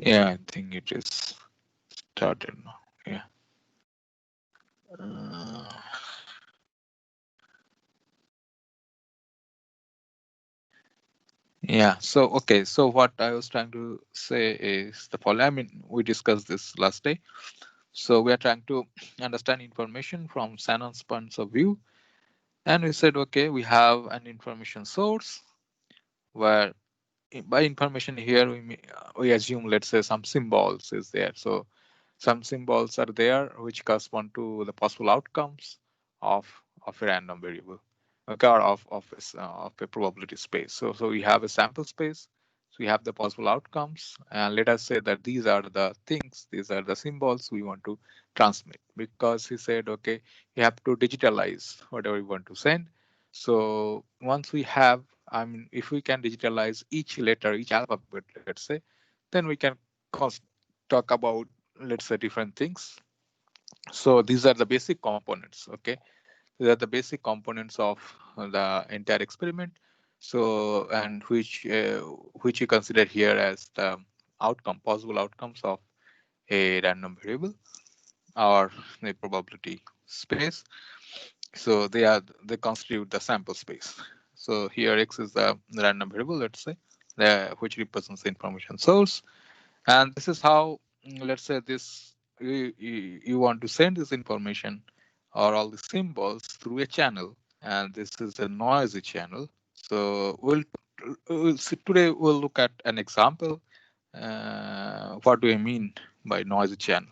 Yeah, I think it is started now. Yeah. Uh, yeah. So, okay. So what I was trying to say is the following. I mean, we discussed this last day. So we are trying to understand information from Shannon's points of view. And we said, okay, we have an information source where by information here, we assume, let's say, some symbols is there. So some symbols are there which correspond to the possible outcomes of a random variable, okay, or of a probability space. So we have a sample space. So we have the possible outcomes, and let us say that these are the things, these are the symbols we want to transmit. Because he said, okay, you have to digitalize whatever you want to send. So once we have, I mean, if we can digitalize each letter, each alphabet, let's say, then we can talk about, let's say, different things. So these are the basic components. Okay, these are the basic components of the entire experiment. So, and which you consider here as the possible outcomes of a random variable or a probability space. So they constitute the sample space. So here X is the random variable, let's say, which represents the information source. And this is how, let's say, this you want to send this information or all the symbols through a channel, and this is a noisy channel. So we'll see today. We'll look at an example. What do I mean by noisy channel?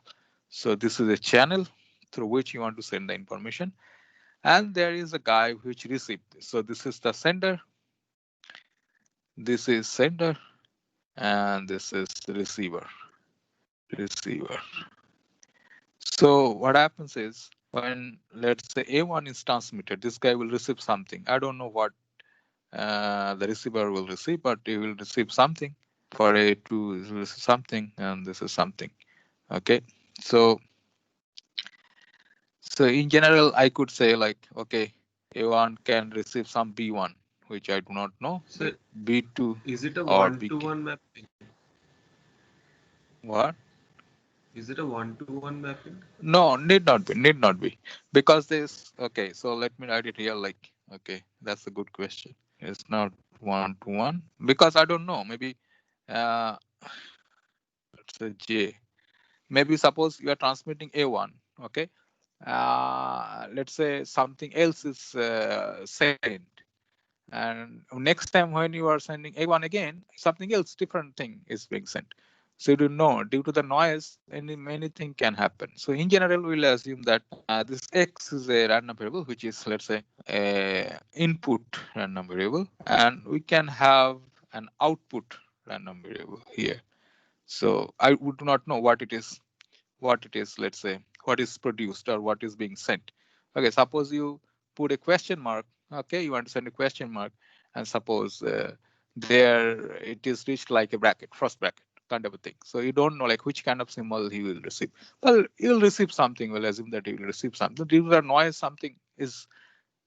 So this is a channel through which you want to send the information, and there is a guy which received this. So this is the sender, this is sender, and this is the receiver. So what happens is, when, let's say, A1 is transmitted, this guy will receive something. I don't know what the receiver will receive, but he will receive something. For A2 is receive something, and this is something. Okay, so in general, I could say, like, okay, A1 can receive some B1, which I do not know. So B2 is it a or BK. one-to-one mapping? What? Is it a one-to-one mapping? No, need not be, because this. Okay, so let me write it here. Like, okay, that's a good question. It's not one to one because I don't know. Maybe uh, let's say J. Maybe suppose you are transmitting A1. Okay, let's say something else is sent, and next time when you are sending A1 again, something else, different thing is being sent. So you don't know, due to the noise, many thing can happen. So in general, we'll assume that this X is a random variable, which is, let's say, a input random variable, and we can have an output random variable here. So I would not know what it is, let's say, what is produced or what is being sent. Okay, suppose you put a question mark. Okay, you want to send a question mark, and suppose there it is reached like a bracket, first bracket kind of a thing. So you don't know like which kind of symbol he will receive. Well, he'll receive something. We'll assume that he will receive something. Due to the noise, something is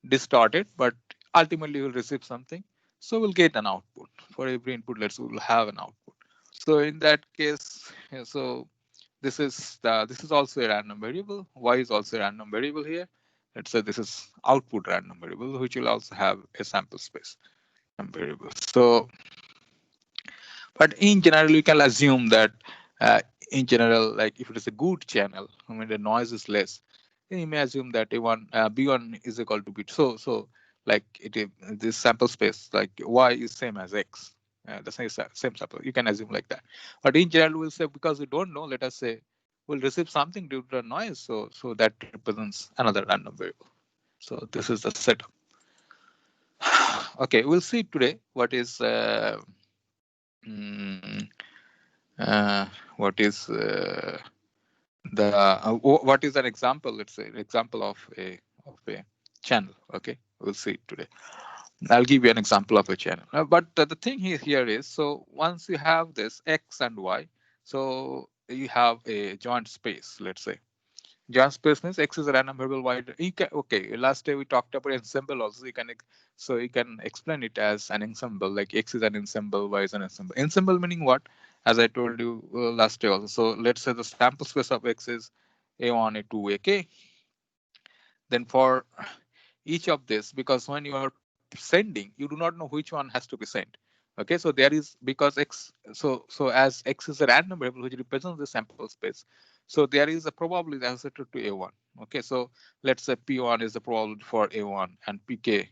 distorted, but ultimately he will receive something. So we'll get an output. For every input, we'll have an output. So in that case, so this is also a random variable. Y is also a random variable here. Let's say this is output random variable, which will also have a sample space variable. So, but in general, you can assume that in general, like if it is a good channel, I mean the noise is less, then you may assume that A1 B1 is equal to B2. So like this sample space, like Y is same as X. The same sample. You can assume like that. But in general, we'll say, because we don't know, let us say we'll receive something due to the noise. So that represents another random variable. So this is the setup. Okay, we'll see today what is mm, uh, what is the what is an example. Let's say an example of a channel. Okay, we'll see today. I'll give you an example of a channel. But the thing here is, so once you have this X and Y, so you have a joint space, let's say. Joint space means X is a random variable, Y. Okay, last day we talked about ensemble also. You can explain it as an ensemble, like X is an ensemble, Y is an ensemble. Ensemble meaning what? as I told you last day also. So let's say the sample space of X is A1, A2, AK. Then for each of this, because when you are sending, you do not know which one has to be sent. Okay, so there is, because X, so as X is a random variable which represents the sample space, so there is a probability associated to A1. Okay, so let's say P1 is the probability for A1 and PK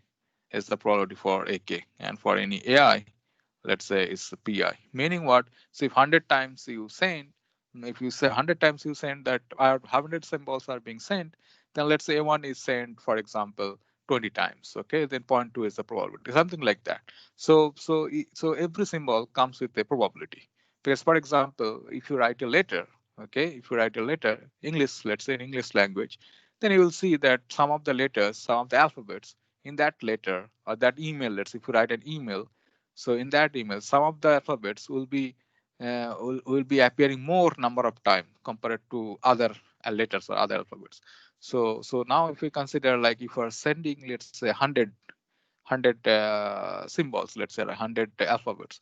is the probability for AK, and for any AI, let's say it's PI. Meaning what? So if 100 times you send, if you say 100 times you send that 100 symbols are being sent, then let's say A1 is sent, for example, 20 times. Okay, then 0.2 is the probability, something like that. So every symbol comes with a probability. Because, for example, if you write a letter, okay, if you write a letter, English, let's say in English language, then you will see that some of the letters, some of the alphabets in that letter or that email, let's say if you write an email, so in that email, some of the alphabets will be appearing more number of time compared to other letters or other alphabets. So now if we consider, like if we're sending, let's say 100 symbols, let's say 100 alphabets,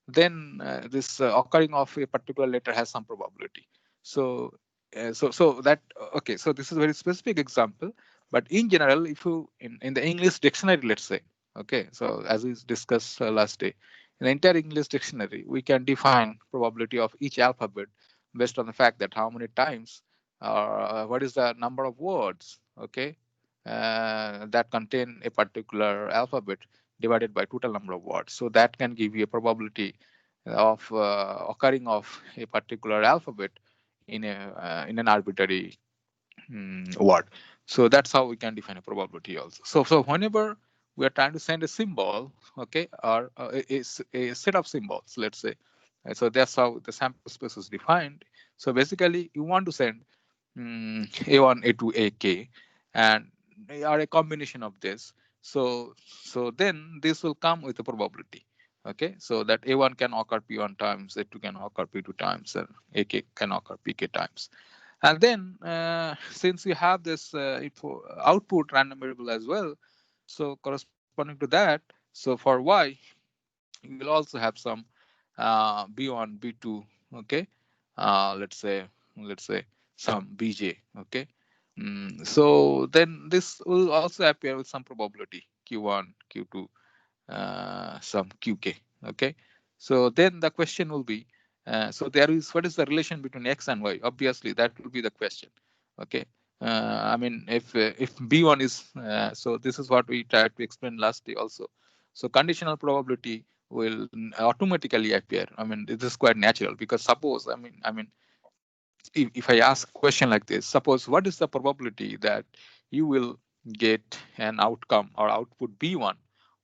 then this occurring of a particular letter has some probability. So that, okay, so this is a very specific example, but in general, if you in the English dictionary, let's say, okay, so as we discussed last day, in the entire English dictionary, we can define probability of each alphabet based on the fact that how many times or what is the number of words, okay, that contain a particular alphabet divided by total number of words. So that can give you a probability of occurring of a particular alphabet in an arbitrary word. So that's how we can define a probability also. So whenever we are trying to send a symbol, okay, or a set of symbols, let's say, so that's how the sample space is defined. So basically, you want to send A1, A2, AK, and are a combination of this. So then this will come with a probability. Okay, so that A1 can occur P1 times, A2 can occur P2 times, and AK can occur PK times. And then since you have this output random variable as well, so corresponding to that, so for Y, you will also have some B1, B2, okay, let's say some BJ, okay. So then this will also appear with some probability Q1, Q2, some QK, okay. So then the question will be, so there is, what is the relation between X and Y? Obviously, that will be the question, okay. I mean, if B1 is, so this is what we tried to explain last day also. So conditional probability will automatically appear. I mean, this is quite natural, because suppose, I mean, if I ask a question like this, suppose what is the probability that you will get an outcome or output B1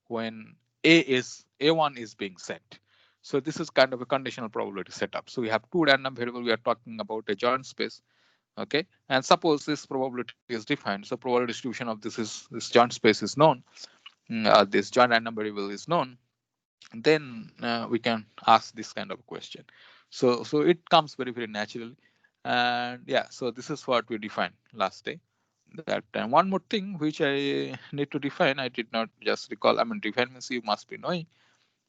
when A1 is being sent? So this is kind of a conditional probability setup. So we have two random variables. We are talking about a joint space, okay? And suppose this probability is defined. So probability distribution of this joint space is known. This joint random variable is known. Then we can ask this kind of question. So it comes very naturally. And yeah, so this is what we defined last day. That one more thing which I need to define, I did not just recall. I mean, define means you must be knowing,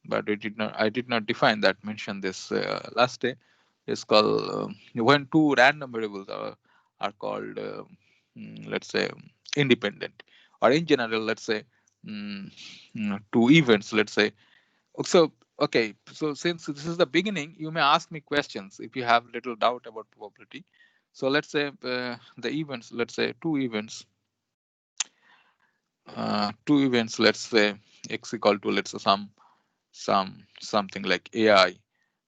but I did not define that, mention this last day. It's called when two random variables are called let's say independent, or in general, let's say two events, let's say. So, okay, so since this is the beginning, you may ask me questions if you have little doubt about probability. So let's say the events, let's say two events, let's say X equal to, let's say something like AI,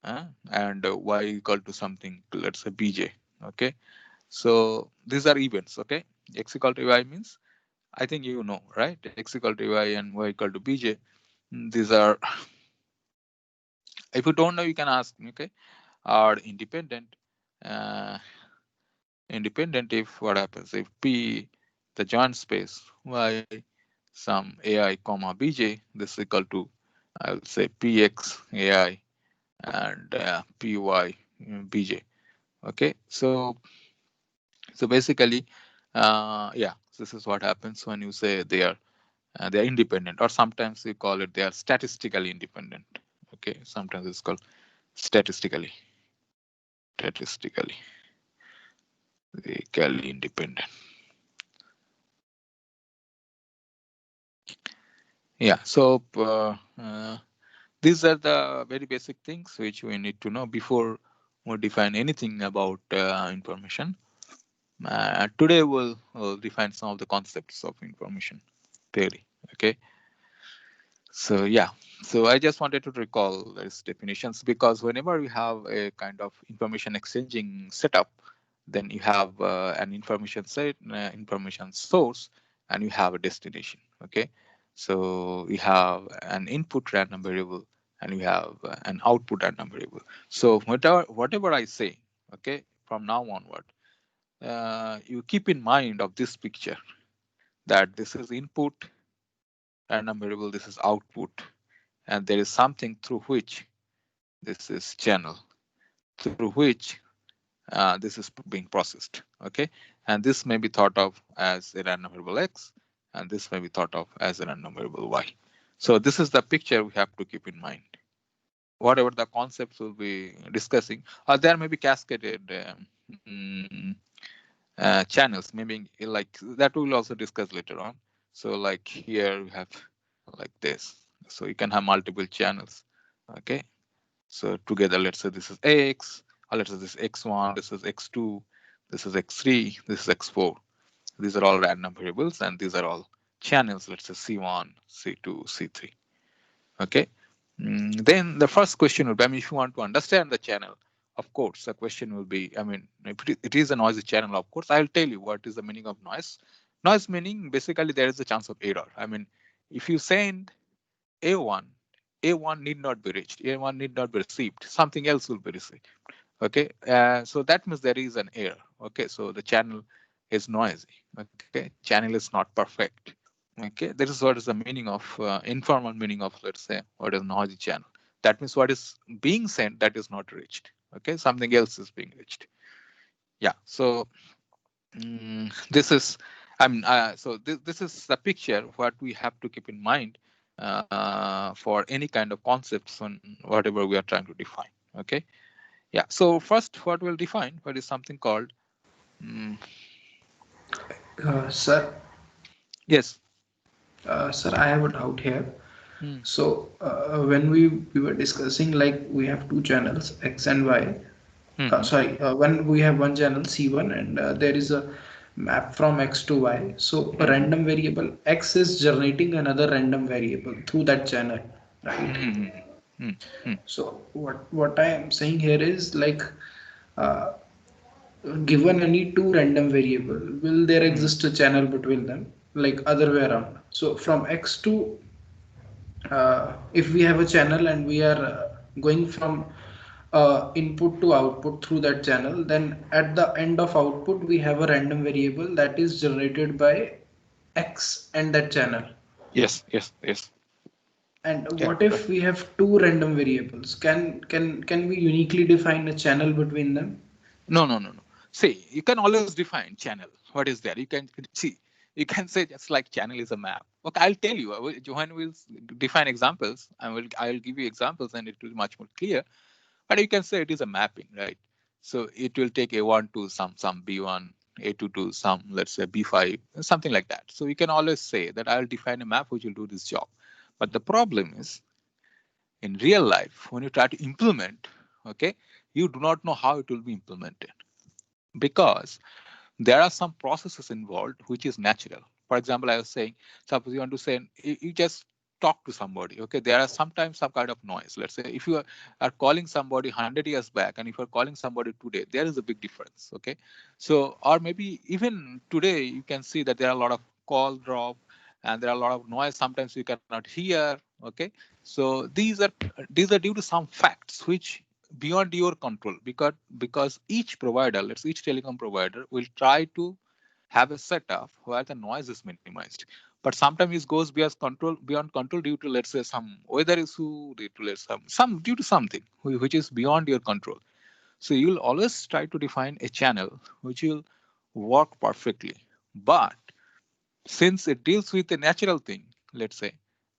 and Y equal to something, let's say BJ. Okay, so these are events. Okay, X equal to Y means, I think you know, right? X equal to Y and Y equal to BJ. These are, if you don't know, you can ask me. Okay, are independent. Uh, Independent if what happens if P, the joint space Y, some AI comma BJ, this is equal to, I will say, PX AI and PY BJ. Okay, so basically, yeah, this is what happens when you say they are independent, or sometimes we call it they are statistically independent. Okay, sometimes it's called statistically logically independent. Yeah, so these are the very basic things which we need to know before we define anything about information. Today we'll define some of the concepts of information theory. Okay, so yeah, so I just wanted to recall these definitions because whenever we have a kind of information exchanging setup, then you have an information source, and you have a destination. Okay, so we have an input random variable, and we have an output random variable. So whatever I say, okay, from now onward, you keep in mind of this picture that this is input random variable, this is output, and there is something through which this is channel through which this is being processed. Okay, and this may be thought of as a random variable x, and this may be thought of as a random variable y. So this is the picture we have to keep in mind. Whatever the concepts we'll be discussing, there may be cascaded channels, maybe like that we'll also discuss later on. So like here we have like this, so you can have multiple channels. Okay, so together, let's say this is x, or let's say this is x1, this is x2, this is x3, this is x4. These are all random variables, and these are all channels, let's say c1, c2, c3. Okay. Then the first question will be, I mean, if you want to understand the channel, of course, the question will be, I mean, if it is a noisy channel, of course, I'll tell you what is the meaning of noise. Noise meaning, basically, there is a chance of error. I mean, if you send A1, A1 need not be reached, A1 need not be received, something else will be received. Okay, so that means there is an error. Okay, so the channel is noisy. Okay, channel is not perfect. Okay, this is what is the meaning of informal meaning of, let's say, what is noisy channel. That means what is being sent that is not reached. Okay, something else is being reached. Yeah, so this is, I mean, so this is the picture what we have to keep in mind for any kind of concepts on whatever we are trying to define. Okay, yeah. So first, what we'll define what is something called. Mm, Sir, yes. sir, I have a doubt here. Mm, So, when we were discussing, like, we have two channels X and Y. mm-hmm, Sorry, when we have one channel C1, and there is a map from X to Y. So a mm-hmm, random variable X is generating another random variable through that channel, right? mm-hmm, mm-hmm, So what I am saying here is, like, uh, given any two random variable, will there mm, exist a channel between them, like other way around? So from X to, if we have a channel and we are going from input to output through that channel, then at the end of output we have a random variable that is generated by X and that channel. yes, yes, yes. And Yeah, what right. if we have two random variables? Can we uniquely define a channel between them? No, no, no, no. See, you can always define channel. What is there? You can see. You can say just like channel is a map. Okay, I'll tell you. When we'll define examples, I'll give you examples, and it will be much more clear. But you can say it is a mapping, right? So it will take A1 to some B1, A2 to some, let's say, B5, something like that. So you can always say that I'll define a map which will do this job. But the problem is, in real life, when you try to implement, okay, you do not know how it will be implemented, because there are some processes involved which is natural. For example, I was saying, suppose you want to say, you just talk to somebody. Okay, there are sometimes some kind of noise. Let's say if you are calling somebody 100 years back, and if you're calling somebody today, there is a big difference. Okay, so, or maybe even today you can see that there are a lot of call drop, and there are a lot of noise. Sometimes you cannot hear. Okay, so these are due to some facts which beyond your control, because each provider, let's each telecom provider will try to have a setup where the noise is minimized. But sometimes it goes beyond control due to, let's say, some weather issue, due to, let's some due to something which is beyond your control. So you'll always try to define a channel which will work perfectly. But since it deals with a natural thing, let's say,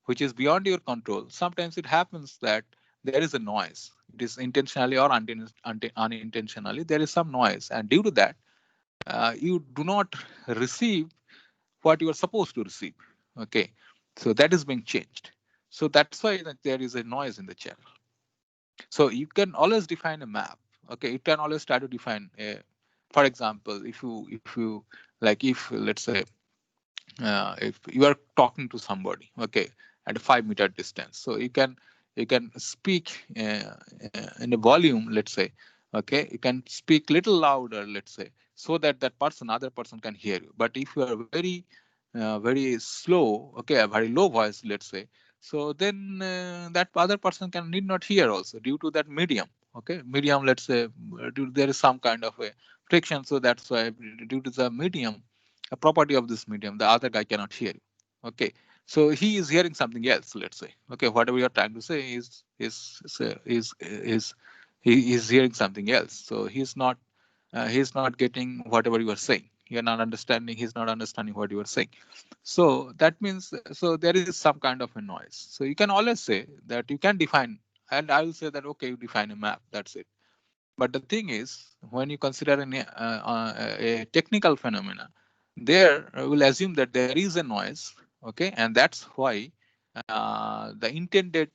which is beyond your control, sometimes it happens that there is a noise. it is intentionally or unintentionally, there is some noise, and due to that, you do not receive what you are supposed to receive. Okay, so that is being changed. So that's why that there is a noise in the channel. So you can always define a map. Okay, you can always try to define a, for example, if you like, if let's say if you are talking to somebody, okay, at a 5 meter distance, so you can speak in a volume, let's say, okay, you can speak little louder, let's say, so that that person, other person can hear you. But if you are very slow, okay, a very low voice, let's say, so then that other person can need not hear also due to that medium. Okay, medium, let's say, there is some kind of a friction, so that's why due to the medium, a property of this medium, the other guy cannot hear you. Okay, so he is hearing something else, let's say. Okay, whatever you're trying to say is he is hearing something else. So he's not getting whatever you are saying. You're not understanding. He's not understanding what you are saying. So that means, so there is some kind of a noise. So you can always say that you can define, and I will say that okay, you define a map. That's it. But the thing is, when you consider a technical phenomena, there will assume that there is a noise, okay, and that's why the intended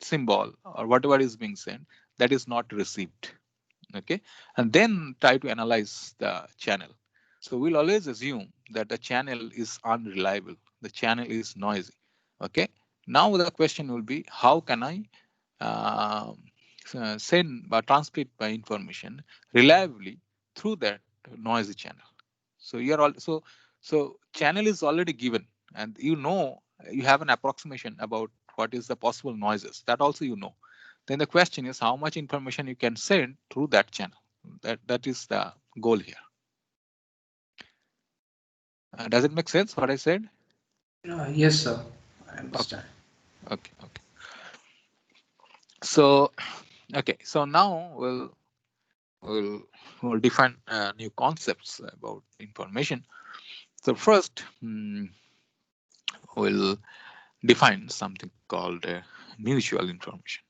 symbol or whatever is being sent, that is not received, okay, and then try to analyze the channel. So we'll always assume that the channel is unreliable, the channel is noisy, okay. Now the question will be, how can I um, send or transmit my information reliably through that noisy channel? So you're all so channel is already given, and you have an approximation about what is the possible noises, that also you know. Then the question is how much information you can send through that channel. That is the goal here. Does it make sense what I said? Yes, sir. I Okay, understand. okay. So okay, so now we'll, we'll define new concepts about information. So first, we'll define something called mutual information.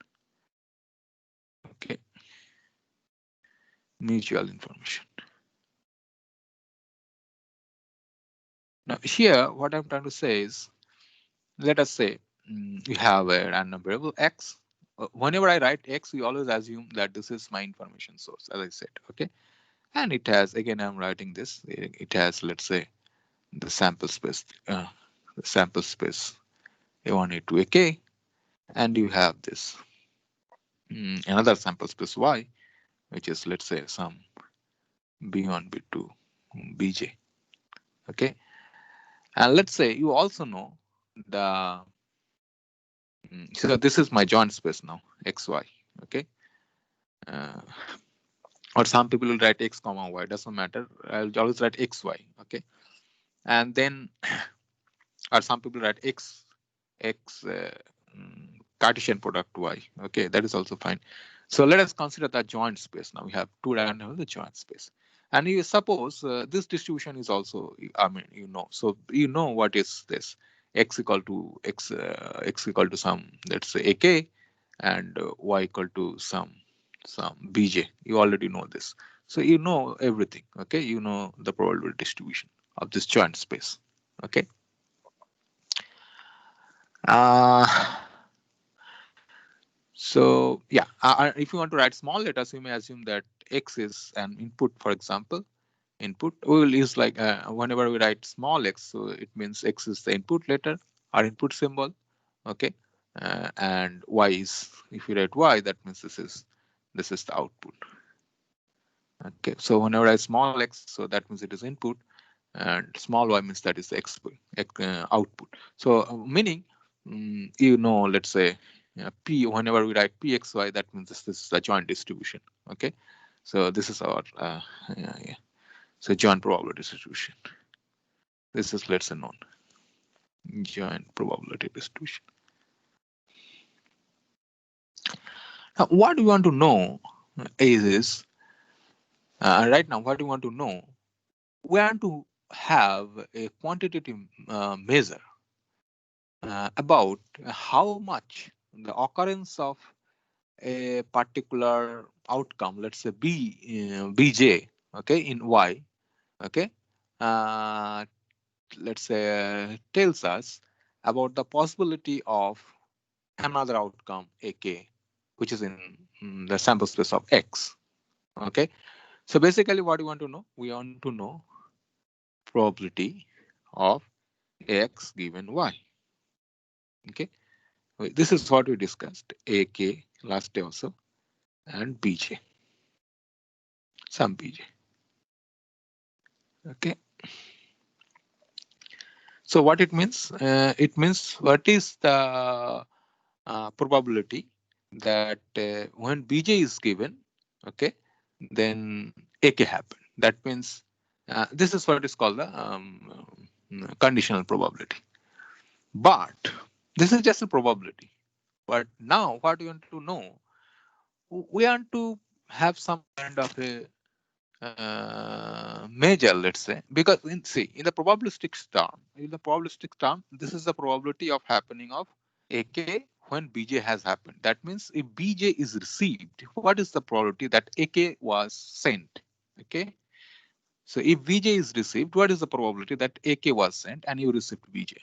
Okay, mutual information. Now here, what I'm trying to say is, let us say you have a random variable x. Whenever I write x, we always assume that this is my information source, as I said. Okay, and it has, again, I'm writing this. It has, let's say, the sample space, a1, a2, ak, and you have this another sample space y, which is, let's say, some b1, b2, bj. Okay, and let's say you also know the so this is my joint space now, xy. Okay, uh, or some people will write x comma y, doesn't matter, I'll always write xy. Okay, and then or some people write x Cartesian product y. Okay, that is also fine. So let us consider the joint space. Now we have two random the joint space, and you suppose this distribution is also, I mean, so you know what is this, x equal to x equal to some, let's say, ak, and y equal to some bj. You already know this, so you know everything. Okay, you know the probability distribution of this joint space. Okay. uh So yeah, if you want to write small letters, you may assume that x is an input, for example. Input will is like whenever we write small x, so it means x is the input letter or input symbol. Okay, and y is, if you write y, that means this is the output. Okay, so whenever I write small x, so that means it is input, and small y means that is the output. So meaning, let's say p, whenever we write pxy, that means this is a joint distribution. Okay, so this is our yeah. So joint probability distribution. This is, let's say, known joint probability distribution. Now, what we want to know is right now, what we want to know, we want to have a quantitative measure about how much the occurrence of a particular outcome, let's say bj, okay, in y, okay, uh, let's say tells us about the possibility of another outcome ak, which is in the sample space of x. Okay, so basically what we want to know, we want to know probability of x given y. Okay, this is what we discussed, ak last day also, and bj, some bj. Okay, so what it means, it means what is the probability that when bj is given, okay, then ak happen. That means this is what is called the conditional probability. But this is just a probability. But now what we want to know, we want to have some kind of a measure, let's say, because in the probabilistic term, this is the probability of happening of ak when bj has happened. That means if bj is received, what is the probability that ak was sent? Okay, so if bj is received, what is the probability that ak was sent and you received bj?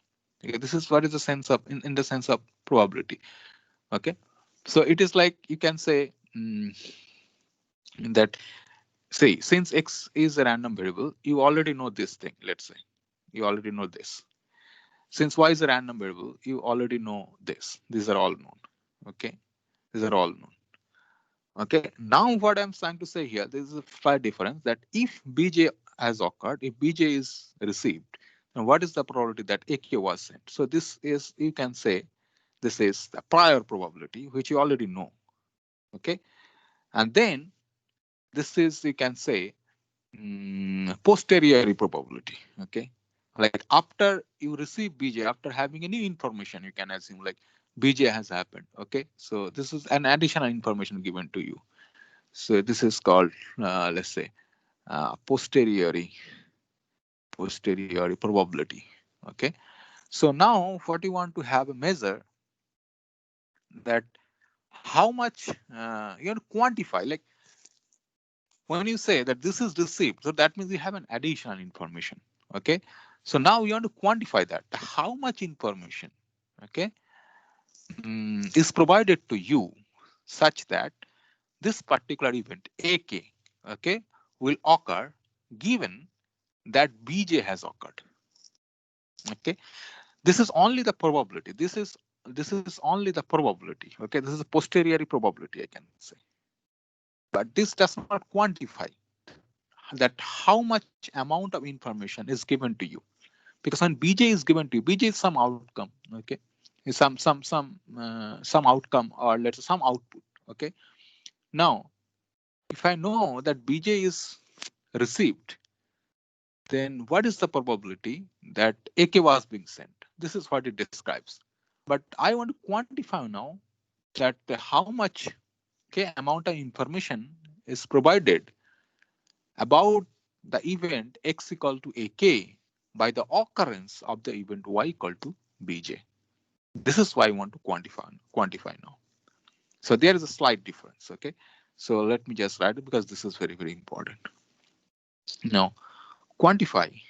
Okay, this is what is the sense of in the sense of probability. Okay, so it is like you can say that, see, since x is a random variable, you already know this thing. Let's say you already know this. Since y is a random variable, you already know this. These are all known. Okay, these are all known. Okay, now what I'm trying to say here, there is a slight difference that if bj has occurred, if bj is received, then what is the probability that ak was sent? So this is, you can say, this is the prior probability, which you already know. Okay, and then this is, you can say, posterior probability. Okay, like after you receive bj, after having any information, you can assume like bj has happened. Okay, so this is an additional information given to you. So this is called, let's say, posteriori probability. Okay, so now what you want to have a measure, that how much you want to quantify, like when you say that this is received, so that means you have an additional information. Okay, so now you want to quantify that how much information, okay, is provided to you such that this particular event ak, okay, will occur given that bj has occurred. Okay, this is only the probability, this is only the probability. Okay, this is a posteriori probability, I can say, but this does not quantify that how much amount of information is given to you, because when bj is given to you, bj is some outcome. Okay, is some outcome, or let's say some output. Okay, now if I know that bj is received, then what is the probability that ak was being sent? This is what it describes. But I want to quantify now that how much, okay, amount of information is provided about the event x equal to ak by the occurrence of the event y equal to bj. This is why I want to quantify now. So there is a slight difference. Okay, so let me just write it because this is very, very important. Now quantify,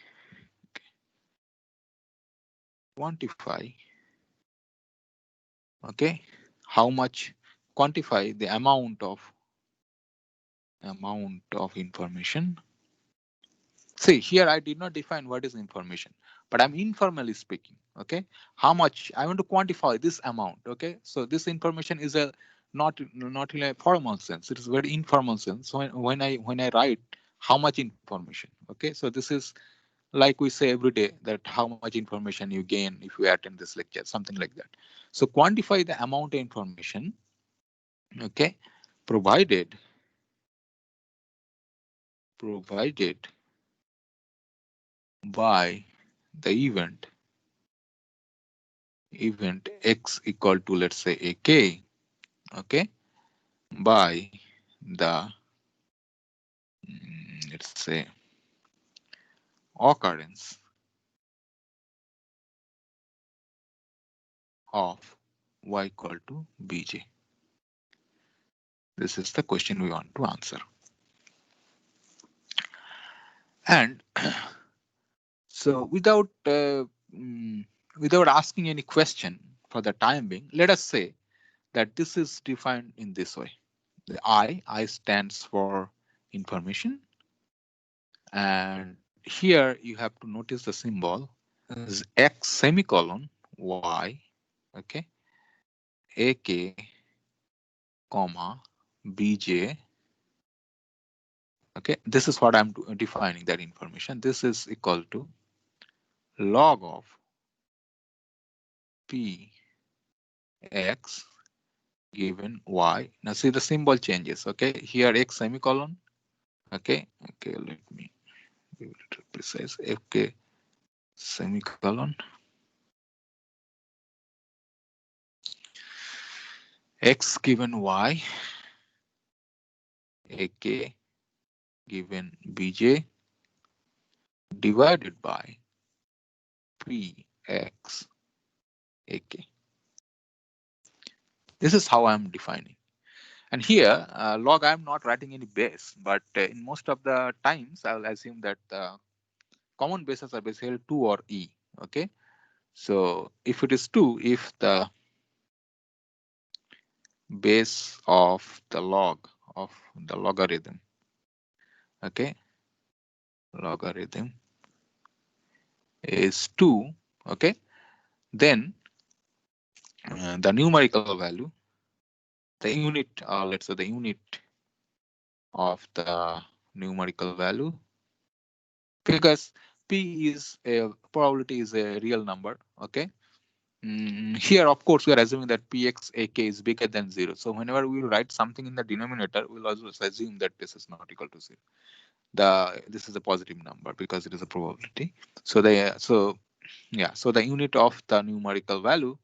quantify, okay, how much, quantify the amount of information. See, here I did not define what is information, but I'm informally speaking. Okay, how much I want to quantify this amount. Okay, so this information is a not in a formal sense. It is very informal sense. So when I write how much information. Okay, so this is like we say every day, that how much information you gain if you attend this lecture, something like that. So quantify the amount of information. Okay, provided by the event x equal to, let's say, ak, okay, by the let's say occurrence of y equal to bj. This is the question we want to answer. And so without asking any question for the time being, let us say that this is defined in this way. The I stands for information. And here you have to notice the symbol is X semicolon Y, okay, AK, comma, BJ. Okay, this is what I'm defining that information. This is equal to log of P X given Y. Now see the symbol changes. Okay, here X semicolon. Okay, let me be a little precise. Okay, semicolon. X given Y, AK given BJ divided by Px AK. This is how I'm defining. And here, log, I'm not writing any base, but in most of the times, I'll assume that the common bases are basically 2 or E. Okay. So if it is 2, if the base of the log of the logarithm, okay, logarithm is 2, okay, then the numerical value, the unit, let's say the unit of the numerical value, because P is a probability is a real number. Okay. Here, of course, we are assuming that Px AK is bigger than 0. So whenever we write something in the denominator, we'll also assume that this is not equal to 0. This is a positive number because it is a probability. So so the unit of the numerical value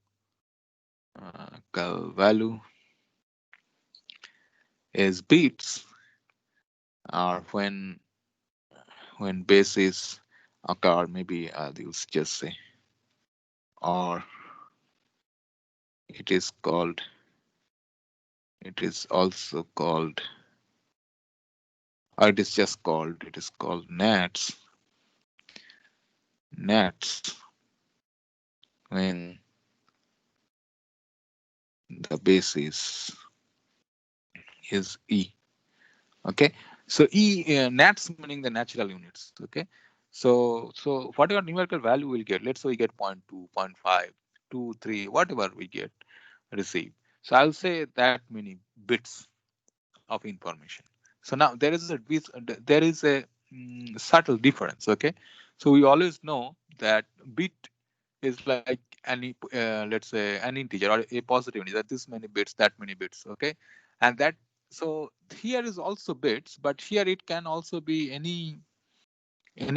is bits, or when base is, okay, or maybe you'll just say, or it is also called, or it is just called, it is called nats when the base is E. Okay, so nats meaning the natural units. Okay, so whatever numerical value we'll get, let's say we get 0.2, 0.5, 2, 3, whatever we get receive. So I'll say that many bits of information. So now there is a subtle difference. Okay, so we always know that bit is like any let's say an integer or a positive integer, this many bits, that many bits. Okay, and that, so here is also bits, but here it can also be any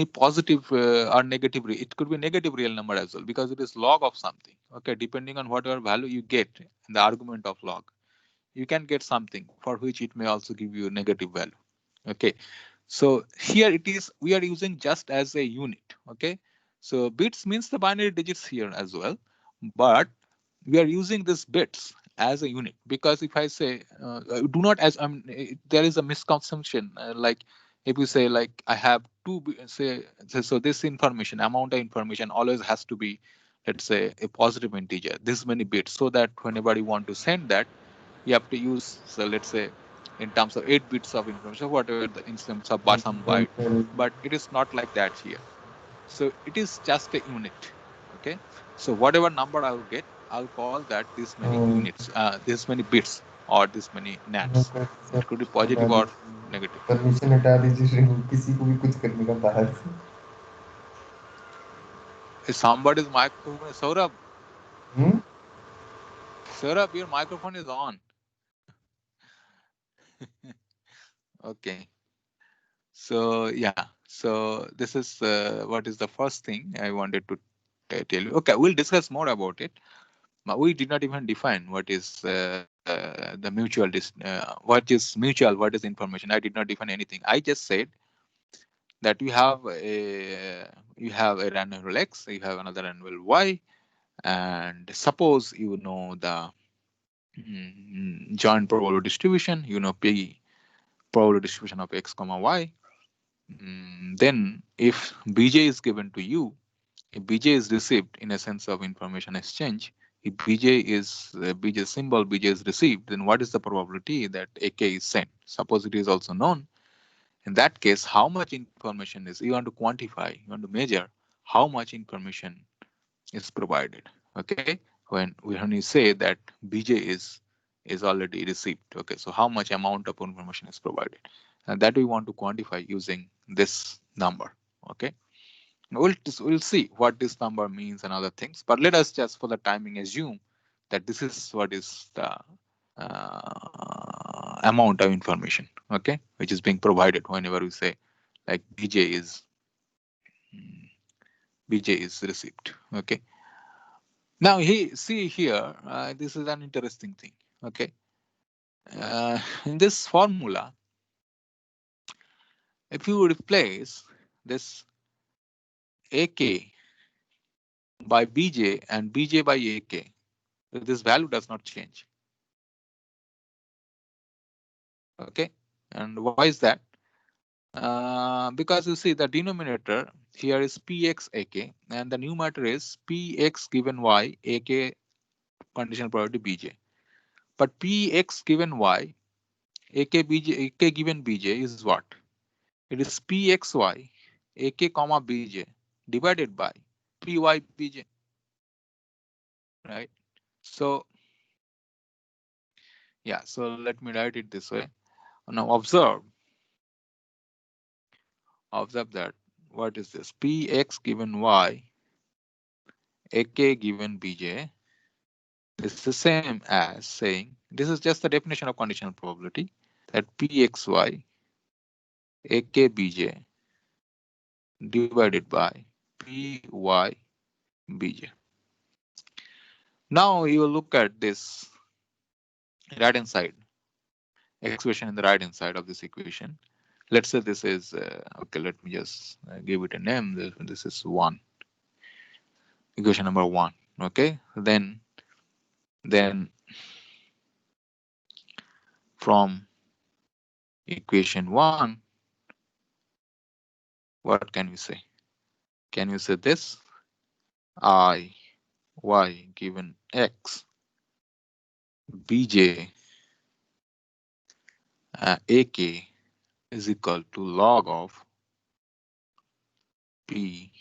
positive or negative. It could be negative real number as well, because it is log of something. Okay, depending on whatever value you get in the argument of log, you can get something for which it may also give you a negative value. Okay, so here it is, we are using just as a unit. Okay, so bits means the binary digits here as well, but we are using this bits as a unit, because if I say do not, as there is a misconception, like if you say like I have so this information, amount of information always has to be, let's say, a positive integer, this many bits, so that whenever you want to send that, you have to use, so let's say in terms of 8 bits of information, whatever the in terms of some byte, but it is not like that here. So it is just a unit. Okay, so whatever number I will get, I'll call that this many units, this many bits, or this many nats. It could be positive or negative. Permission हटा दीजिए किसी को भी कुछ करने का बाहर से If somebody's microphone is Saurabh, hmm Saurabh, your microphone is on. Okay, so yeah, so this is what is the first thing I wanted to tell you. Okay, we'll discuss more about it. But we did not even define what is the what is mutual, what is information. I did not define anything. I just said that you have a random X, you have another random Y, and suppose you know the joint probability distribution, you know, P probability distribution of x comma y. Then if bj is given to you, if bj is received in a sense of information exchange, if bj is bj symbol bj is received, then what is the probability that ak is sent? Suppose it is also known. In that case, how much information is, you want to quantify, you want to measure how much information is provided. Okay, when you say that bj is already received. Okay, so how much amount of information is provided, and that we want to quantify using this number. Okay, we'll see what this number means and other things, but let us just for the timing assume that this is what is the amount of information, okay, which is being provided whenever we say like mm, bj is received. Okay, now see here, this is an interesting thing. Okay, in this formula, if you replace this ak by bj and bj by ak, this value does not change. Okay, and why is that? Because you see the denominator here is px ak, and the numerator is px given y ak conditional probability bj. But px given y ak bj ak given bj is what? It is pxy ak comma bj divided by py bj, right? So yeah, so let me write it this way. Now observe that what is this? Px given y ak given bj. This is the same as saying this is just the definition of conditional probability, that pxy ak bj divided by py bj. Now you will look at this right hand side expression in the right hand side of this equation. Let's say this is okay, let me just give it a name. This is one, equation number one. Okay, then from equation one, what can we say? Can we say this? I y given x bj ak is equal to log of p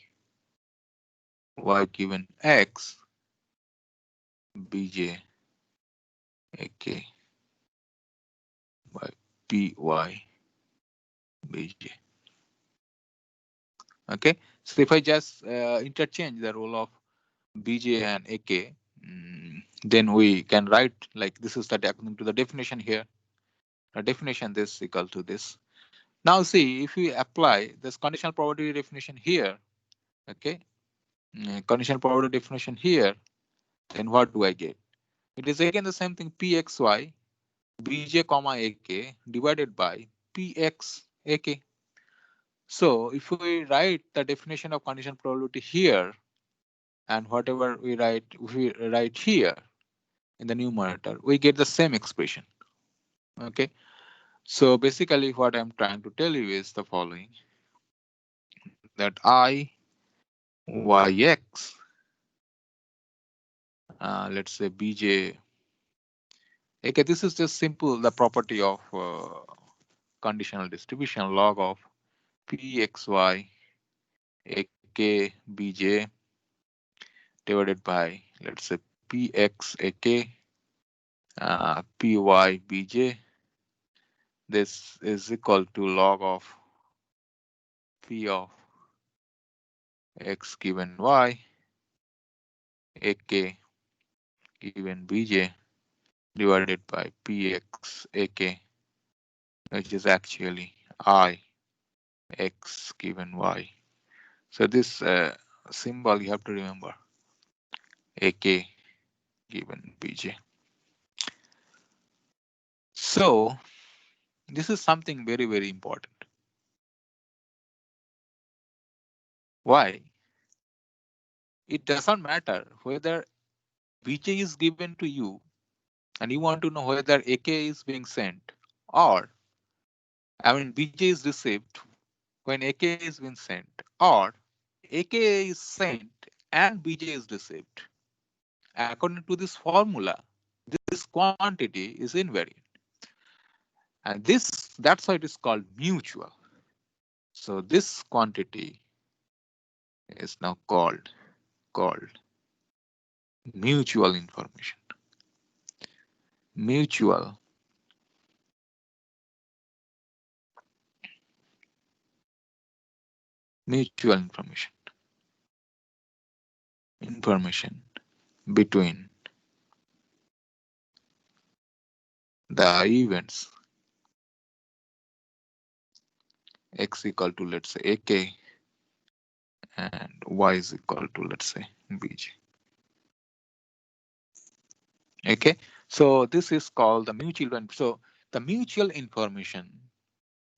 y given x bj ak by py bj. Okay, so if I just interchange the role of bj and ak, then we can write like this is the according to the definition here. The definition this equal to this. Now see, if we apply this conditional probability definition here, okay, conditional probability definition here, then what do I get? It is again the same thing, pxy bj comma ak divided by px ak. So if we write the definition of conditional probability here, and whatever we write here in the numerator, we get the same expression. Okay, so basically what I'm trying to tell you is the following, that I yx, let's say bj, okay, this is just simple the property of conditional distribution, log of pxy ak bj divided by, let's say, px ak py bj. This is equal to log of p of x given y ak given bj divided by px ak, which is actually I x given y. So this symbol you have to remember, ak given bj. So this is something very, very important. Why? It doesn't matter whether bj is given to you and you want to know whether AK is being sent, or BJ is received when AK is being sent, or AK is sent and BJ is received. According to this formula, this quantity is invariant. And that's why it is called mutual. So this quantity is now called mutual information. Mutual information between the events x equal to, let's say, AK, and y is equal to, let's say, BJ. Okay, so this is called the mutual one. So the mutual information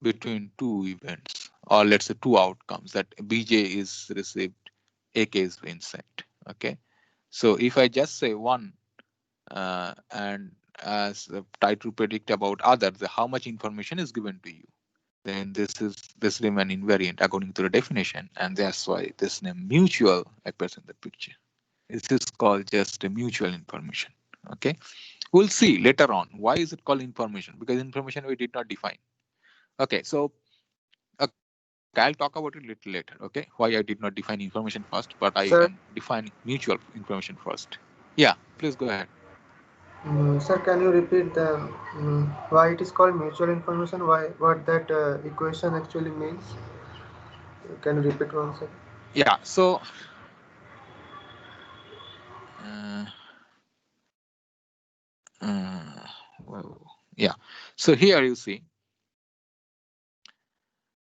between two events, or let's say two outcomes, that BJ is received, AK is being sent. Okay, so if I just say one, and as try to predict about others, how much information is given to you, then this remain invariant according to the definition, and that's why this name mutual appears in the picture. This is called just a mutual information. Okay, we'll see later on why is it called information, because information we did not define. Okay, so okay, I'll talk about it a little later. Okay, why I did not define information first, but I am Sir, defining mutual information first. Yeah, please go ahead. sir, can you repeat the why it is called mutual information? Why what that equation actually means? Can you repeat once? Sir? Yeah, so uh, uh, well, yeah, so here you see,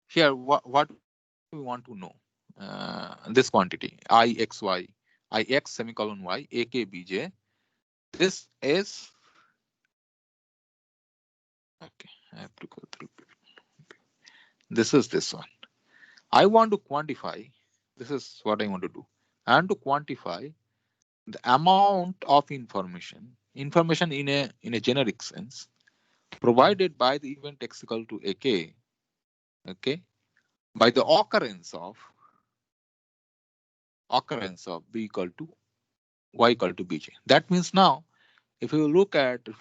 here what we want to know, this quantity ix semicolon y AK BJ. This is, okay, I have to go through. This is this one. I want to quantify, this is what I want to do. I want to quantify the amount of information in a generic sense provided by the event x equal to AK, okay, by the occurrence of B equal to Y equal to BJ. That means now, if you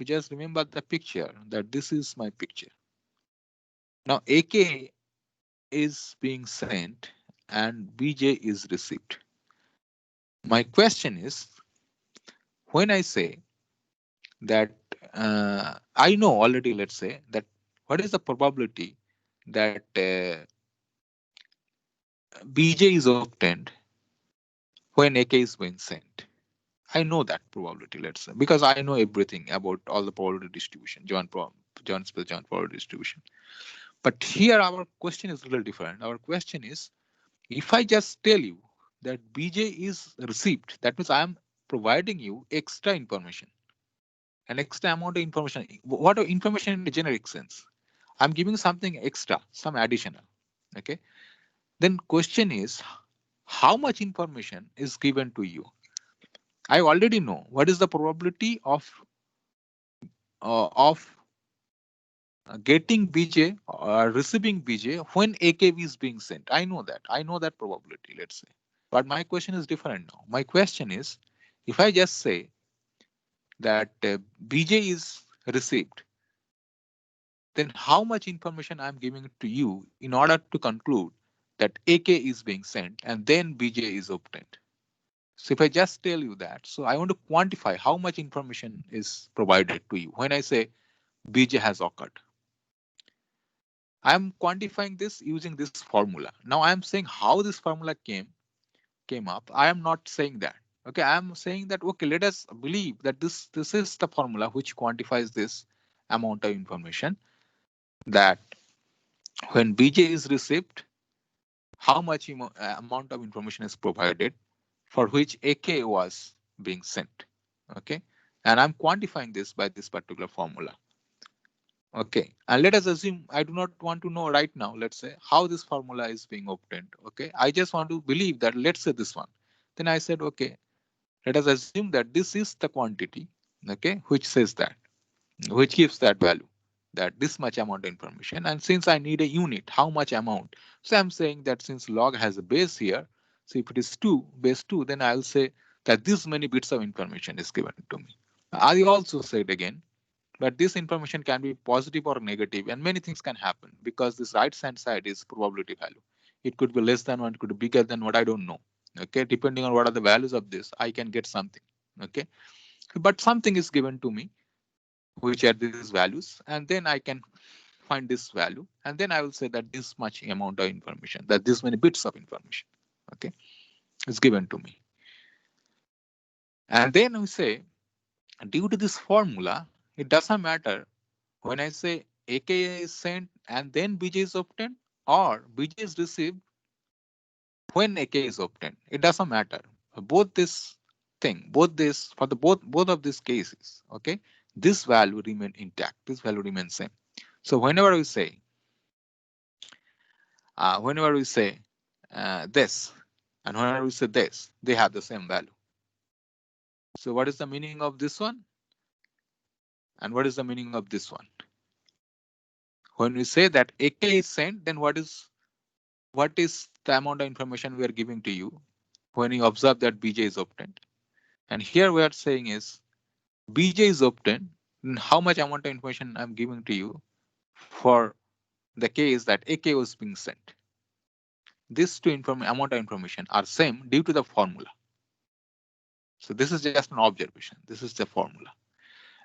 just remember the picture, that this is my picture. Now AK is being sent and BJ is received. My question is, when I say that I know already, let's say, that what is the probability that BJ is obtained when AK is being sent. I know that probability, let's say, because I know everything about all the probability distribution, John probability distribution. But here our question is a little different. Our question is, if I just tell you that BJ is received, that means I am providing you extra information, an extra amount of information. What are information in the generic sense? I'm giving something extra, some additional. Okay. Then question is, how much information is given to you? I already know what is the probability of getting BJ or receiving BJ when AKB is being sent. I know that. I know that probability, let's say. But my question is different now. My question is, if I just say that BJ is received, then how much information I'm giving to you in order to conclude that AK is being sent and then BJ is obtained? So if I just tell you that, so I want to quantify how much information is provided to you when I say BJ has occurred. I'm quantifying this using this formula. Now I'm saying how this formula came up. I am not saying that. Okay, I am saying that, okay, let us believe that this is the formula which quantifies this amount of information, that when BJ is received, how much amount of information is provided for which AK was being sent. Okay, and I'm quantifying this by this particular formula. Okay, and let us assume I do not want to know right now, let's say, how this formula is being obtained. Okay, I just want to believe that, let's say this one. Then I said, okay, let us assume that this is the quantity, okay, which says that. which gives that value, that this much amount of information. And since I need a unit, how much amount? So I'm saying that since log has a base here, so if it is 2, base 2, then I'll say that this many bits of information is given to me. I also said again, but this information can be positive or negative, and many things can happen because this right hand side is probability value. It could be less than one, it could be bigger than what, I don't know. Okay, depending on what are the values of this, I can get something. Okay, but something is given to me, which are these values, and then I can find this value, and then I will say that this much amount of information, that this many bits of information, okay, is given to me. And then we say, due to this formula, it doesn't matter when I say AKA is sent and then BJ is obtained, or BJ is received when AKA is obtained. It doesn't matter. Both this thing, both this, for the both of these cases, okay, this value remain intact. This value remains same. So whenever we say this, and whenever we say this, they have the same value. So what is the meaning of this one? And what is the meaning of this one? When we say that AK is sent, then what is the amount of information we are giving to you when you observe that BJ is obtained? And here we are saying is BJ is obtained, and how much amount of information I'm giving to you for the case that AK was being sent. These two amount of information are same due to the formula. So this is just an observation. This is the formula.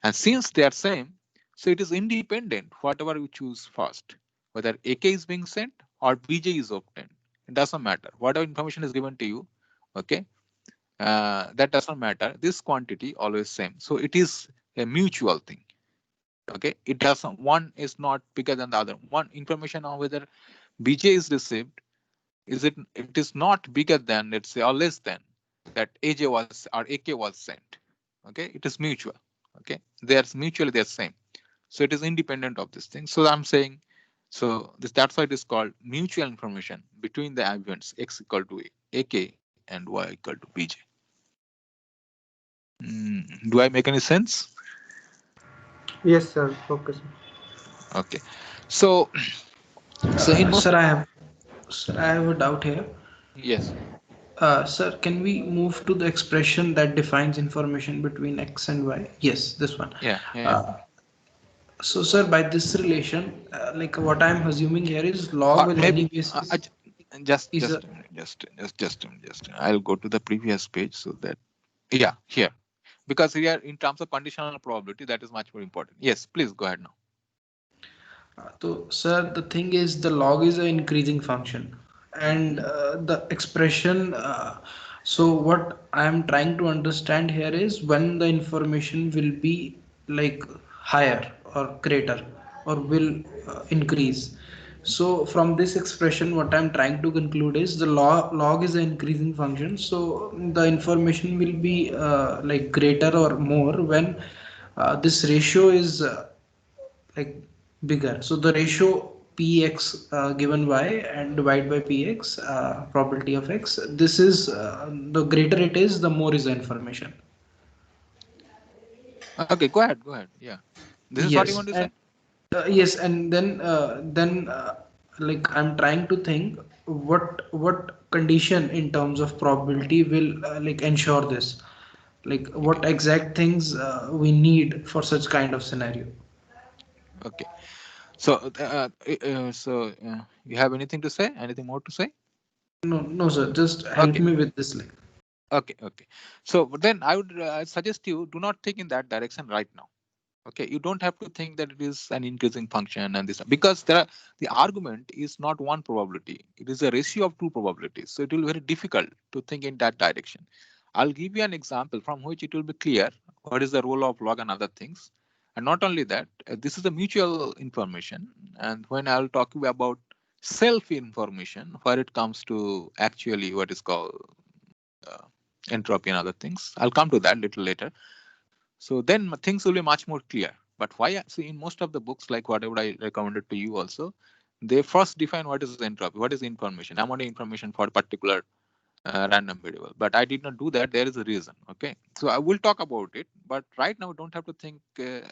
And since they are same, so it is independent, whatever we choose first, whether AK is being sent or BJ is obtained. It doesn't matter. Whatever information is given to you, okay, that doesn't matter. This quantity always same. So it is a mutual thing. Okay, it doesn't, one is not bigger than the other. One information on whether BJ is received, it is not bigger than, let's say, or less than that AJ was or AK was sent. Okay, it is mutual. Okay, they are mutually they're same. So it is independent of this thing. So I'm saying, so that's why it is called mutual information between the events X equal to AK and Y equal to BJ. Do I make any sense? Yes, sir. Okay, sir. Okay. So in most, Sir, I have a doubt here. yes. Sir, can we move to the expression that defines information between X and Y? Yes, this one. Yeah. Uh, so, sir, by this relation, like what I'm assuming here is log Or will maybe anyways just is a a minute, just a minute, I'll go to the previous page so that, yeah, here, because here in terms of conditional probability, that is much more important. Yes, please go ahead now. so, sir, the thing is the log is an increasing function, and the expression. So, what I am trying to understand here is when the information will be like higher or greater or will increase. So, from this expression, what I'm trying to conclude is the log is an increasing function. So, the information will be like greater or more when this ratio is like bigger. So the ratio px given y and divide by px probability of x. This is the greater it is, the more is the information. Okay, go ahead, yeah, this is what you want Yes, to say. and yes, and then like I'm trying to think what condition in terms of probability will like ensure this. Like Okay, what exact things we need for such kind of scenario. okay. So you have anything to say, anything more to say? No, no, sir. Just help Okay, me with this. Like. okay. So then I would suggest you do not think in that direction right now. Okay, you don't have to think that it is an increasing function and this, because the argument is not one probability, it is a ratio of two probabilities. So it will be very difficult to think in that direction. I'll give you an example from which it will be clear what is the role of log and other things. And not only that, this is a mutual information. And when I'll talk about self information, where it comes to actually what is called uh, entropy and other things, I'll come to that little later. So then things will be much more clear. But why? See, in most of the books, like whatever I recommended to you also, they first define what is entropy, what is information, amount of information for a particular random variable, but I did not do that. There is a reason. Okay, so I will talk about it, but right now don't have to think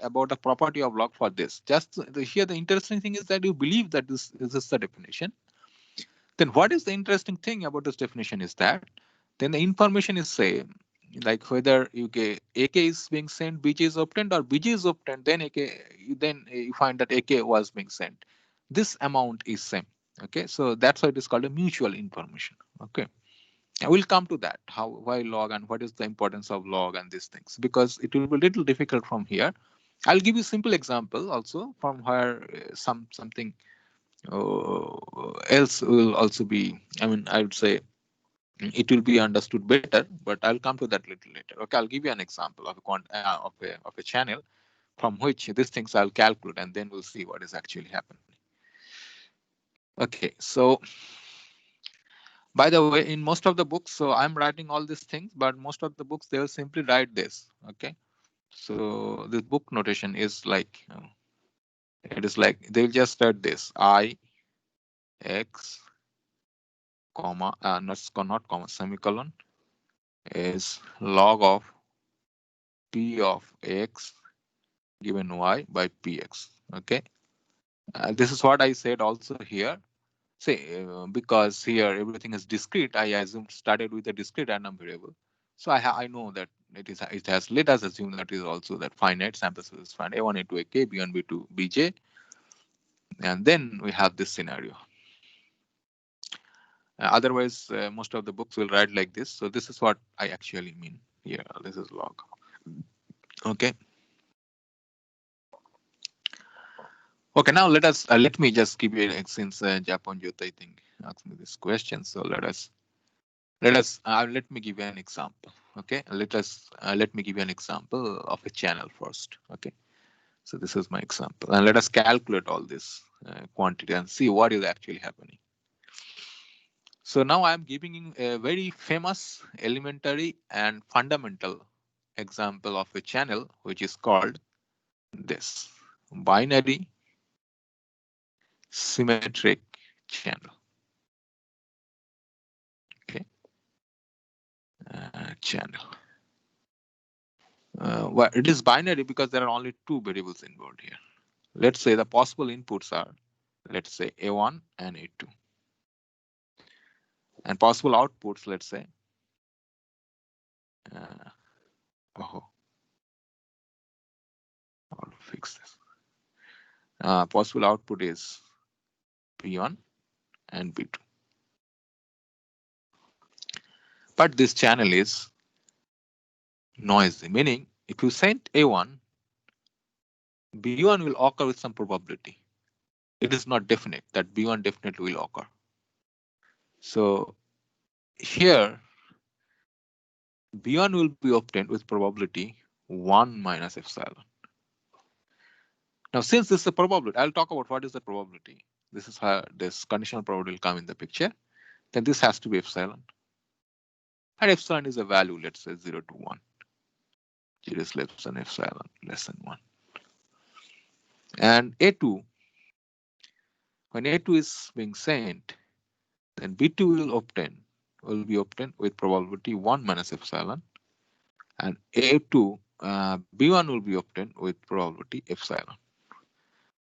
about the property of log for this. Just here the interesting thing is that you believe that this is the definition. Then what is the interesting thing about this definition is that then the information is same, like whether you get AK is being sent, BJ is obtained, or BJ is obtained, then AK, then you find that AK was being sent. This amount is same. Okay, so that's why it is called a mutual information. Okay, I will come to that, how, why log, and what is the importance of log and these things, because it will be a little difficult from here. I'll give you simple example also from where something else will also be, I mean, I would say it will be understood better, but I'll come to that little later. Okay, I'll give you an example of a channel from which these things I'll calculate, and then we'll see what is actually happening. Okay, so by the way, in most of the books, so I'm writing all these things, but most of the books they will simply write this. Okay, so this book notation is like it is like they'll just write this I x comma not comma semicolon is log of p of x given y by px. Okay, this is what I said also here. Say because here everything is discrete, I assume started with a discrete random variable. So I know that it has, let us assume that is also that finite sample space is finite, a1 a2 ak b1 b2 bj, and then we have this scenario. Otherwise, most of the books will write like this. So this is what I actually mean here. This is log. Okay. Okay. Now let me just give you, since Japan Jyot I think asked me this question. So let me give you an example. Okay. Let me give you an example of a channel first. Okay. So this is my example, and let us calculate all this quantity and see what is actually happening. So now I'm giving a very famous elementary and fundamental example of a channel, which is called this binary symmetric channel. Okay, channel. Well, it is binary because there are only two variables involved here. Let's say the possible inputs are, let's say A1 and A2. And possible outputs, let's say, how to fix this? Possible output is B1 and B2. But this channel is noisy, meaning if you send A1, B1 will occur with some probability. It is not definite that B1 definitely will occur. So here, B1 will be obtained with probability 1 minus epsilon. Now, since this is a probability, I'll talk about what is the probability. This is how this conditional probability will come in the picture. Then this has to be epsilon. And epsilon is a value, let's say 0 to 1. 0 is less than epsilon, less than 1. And A2, when A2 is being sent, then B2 will be obtained with probability 1 minus epsilon, and A2 B1 will be obtained with probability epsilon.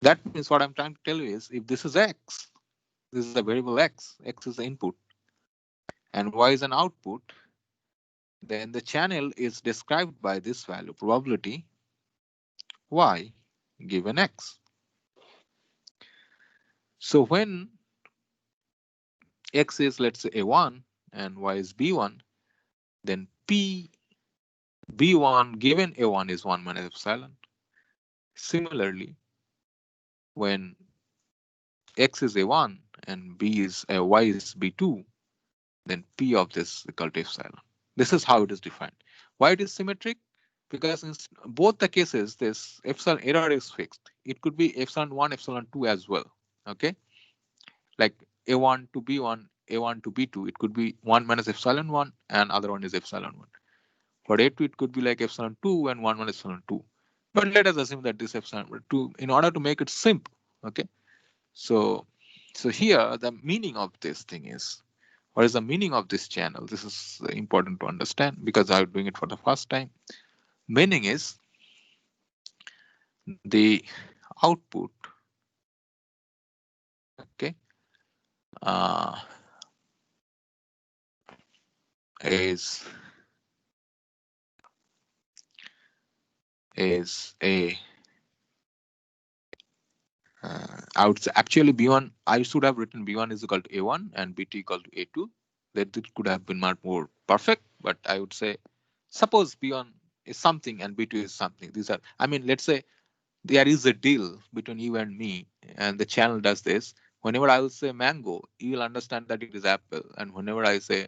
That means what I'm trying to tell you is if this is x, this is a variable x is the input, and y is an output, then the channel is described by this value, probability y given x. So when x is, let's say, A1 and y is B1, then P B1 given A1 is 1 minus epsilon. Similarly, when x is A1 and y is B2, then P of this is equal to epsilon. This is how it is defined. Why it is symmetric? Because in both the cases, this epsilon error is fixed. It could be epsilon 1, epsilon 2 as well. Okay, like A1 to B1, A1 to B2, it could be 1 minus epsilon 1 and other one is epsilon 1. For A2, it could be like epsilon 2 and 1 minus epsilon 2. But let us assume that this epsilon 2, in order to make it simple. Okay, so here the meaning of this thing is, What is the meaning of this channel? This is important to understand because I'm doing it for the first time. Meaning is the output, okay, uh, is a I would say actually B1, I should have written B1 is equal to A1 and B2 equal to A2. That it could have been much more perfect, but I would say suppose B1 is something and B2 is something. These are, I mean, let's say there is a deal between you and me and the channel does this. Whenever I will say mango, you will understand that it is apple. And whenever I say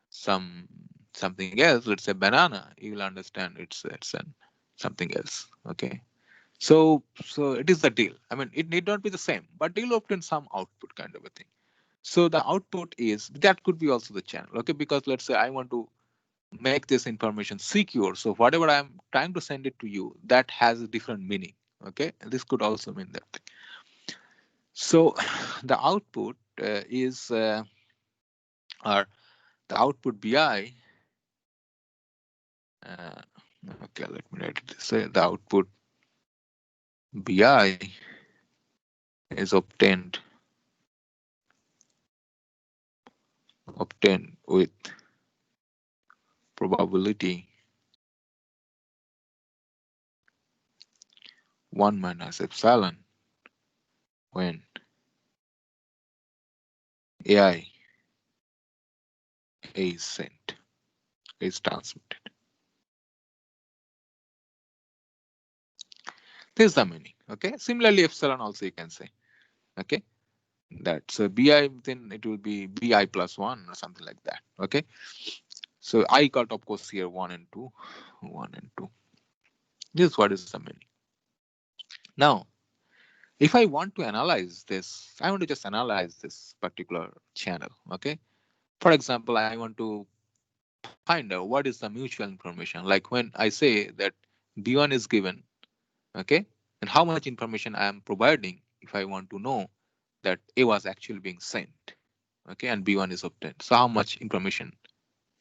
something else, let's say banana, you will understand it's something else. Okay. So it is the deal. I mean, it need not be the same, but deal obtain some output kind of a thing. So the output is that could be also the channel. Okay, because let's say I want to make this information secure. So whatever I'm trying to send it to you, that has a different meaning. Okay, this could also mean that thing. So the output is or the output BI. Uh, okay, let me write it. Say the output BI is obtained with probability 1 minus epsilon when AI is sent, is transmitted. This is the meaning. Okay. Similarly, epsilon also you can say. Okay. That so BI, then it will be BI plus 1 or something like that. Okay. So I got, of course, here 1 and 2, 1 and 2. This is what is the meaning. Now, if I want to analyze this, I want to just analyze this particular channel. Okay. For example, I want to find out what is the mutual information. Like when I say that B1 is given, okay, and how much information I am providing if I want to know that A was actually being sent, okay, and B1 is obtained. So how much information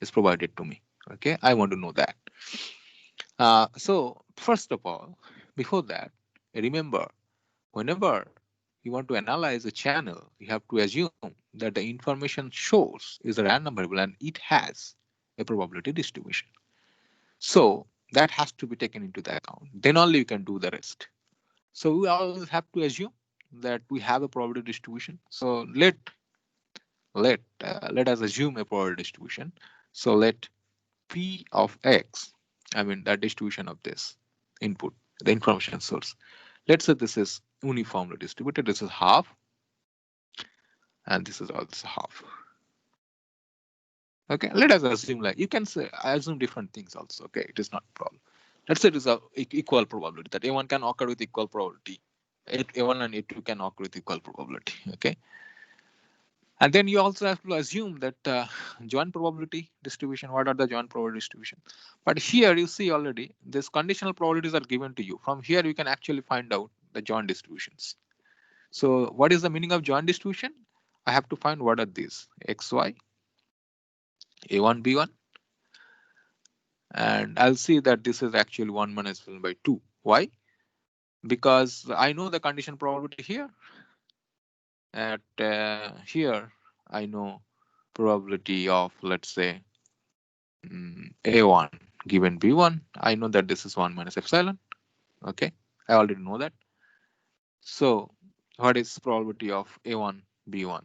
is provided to me? Okay, I want to know that. So first of all, before that, remember, whenever you want to analyze a channel, you have to assume that the information shows is a random variable and it has a probability distribution. So that has to be taken into the account. Then only you can do the rest. So we always have to assume that we have a probability distribution. So let us assume a probability distribution. So let P of X, I mean the distribution of this input, the information source. Let's say this is uniformly distributed. This is half, and this is also half. Okay, let us assume, like you can say, I assume different things also. Okay, it is not a problem. Let's say it is a equal probability that A1 can occur with equal probability. A1 and A2 can occur with equal probability. Okay. And then you also have to assume that joint probability distribution, what are the joint probability distribution? But here you see already these conditional probabilities are given to you. From here you can actually find out the joint distributions. So what is the meaning of joint distribution? I have to find what are these XY, A1, B1. And I'll see that this is actually 1 minus 1 by 2. Why? Because I know the condition probability here. At here, I know probability of, let's say, A1 given B1. I know that this is 1 minus epsilon. Okay, I already know that. So what is probability of A1 B1?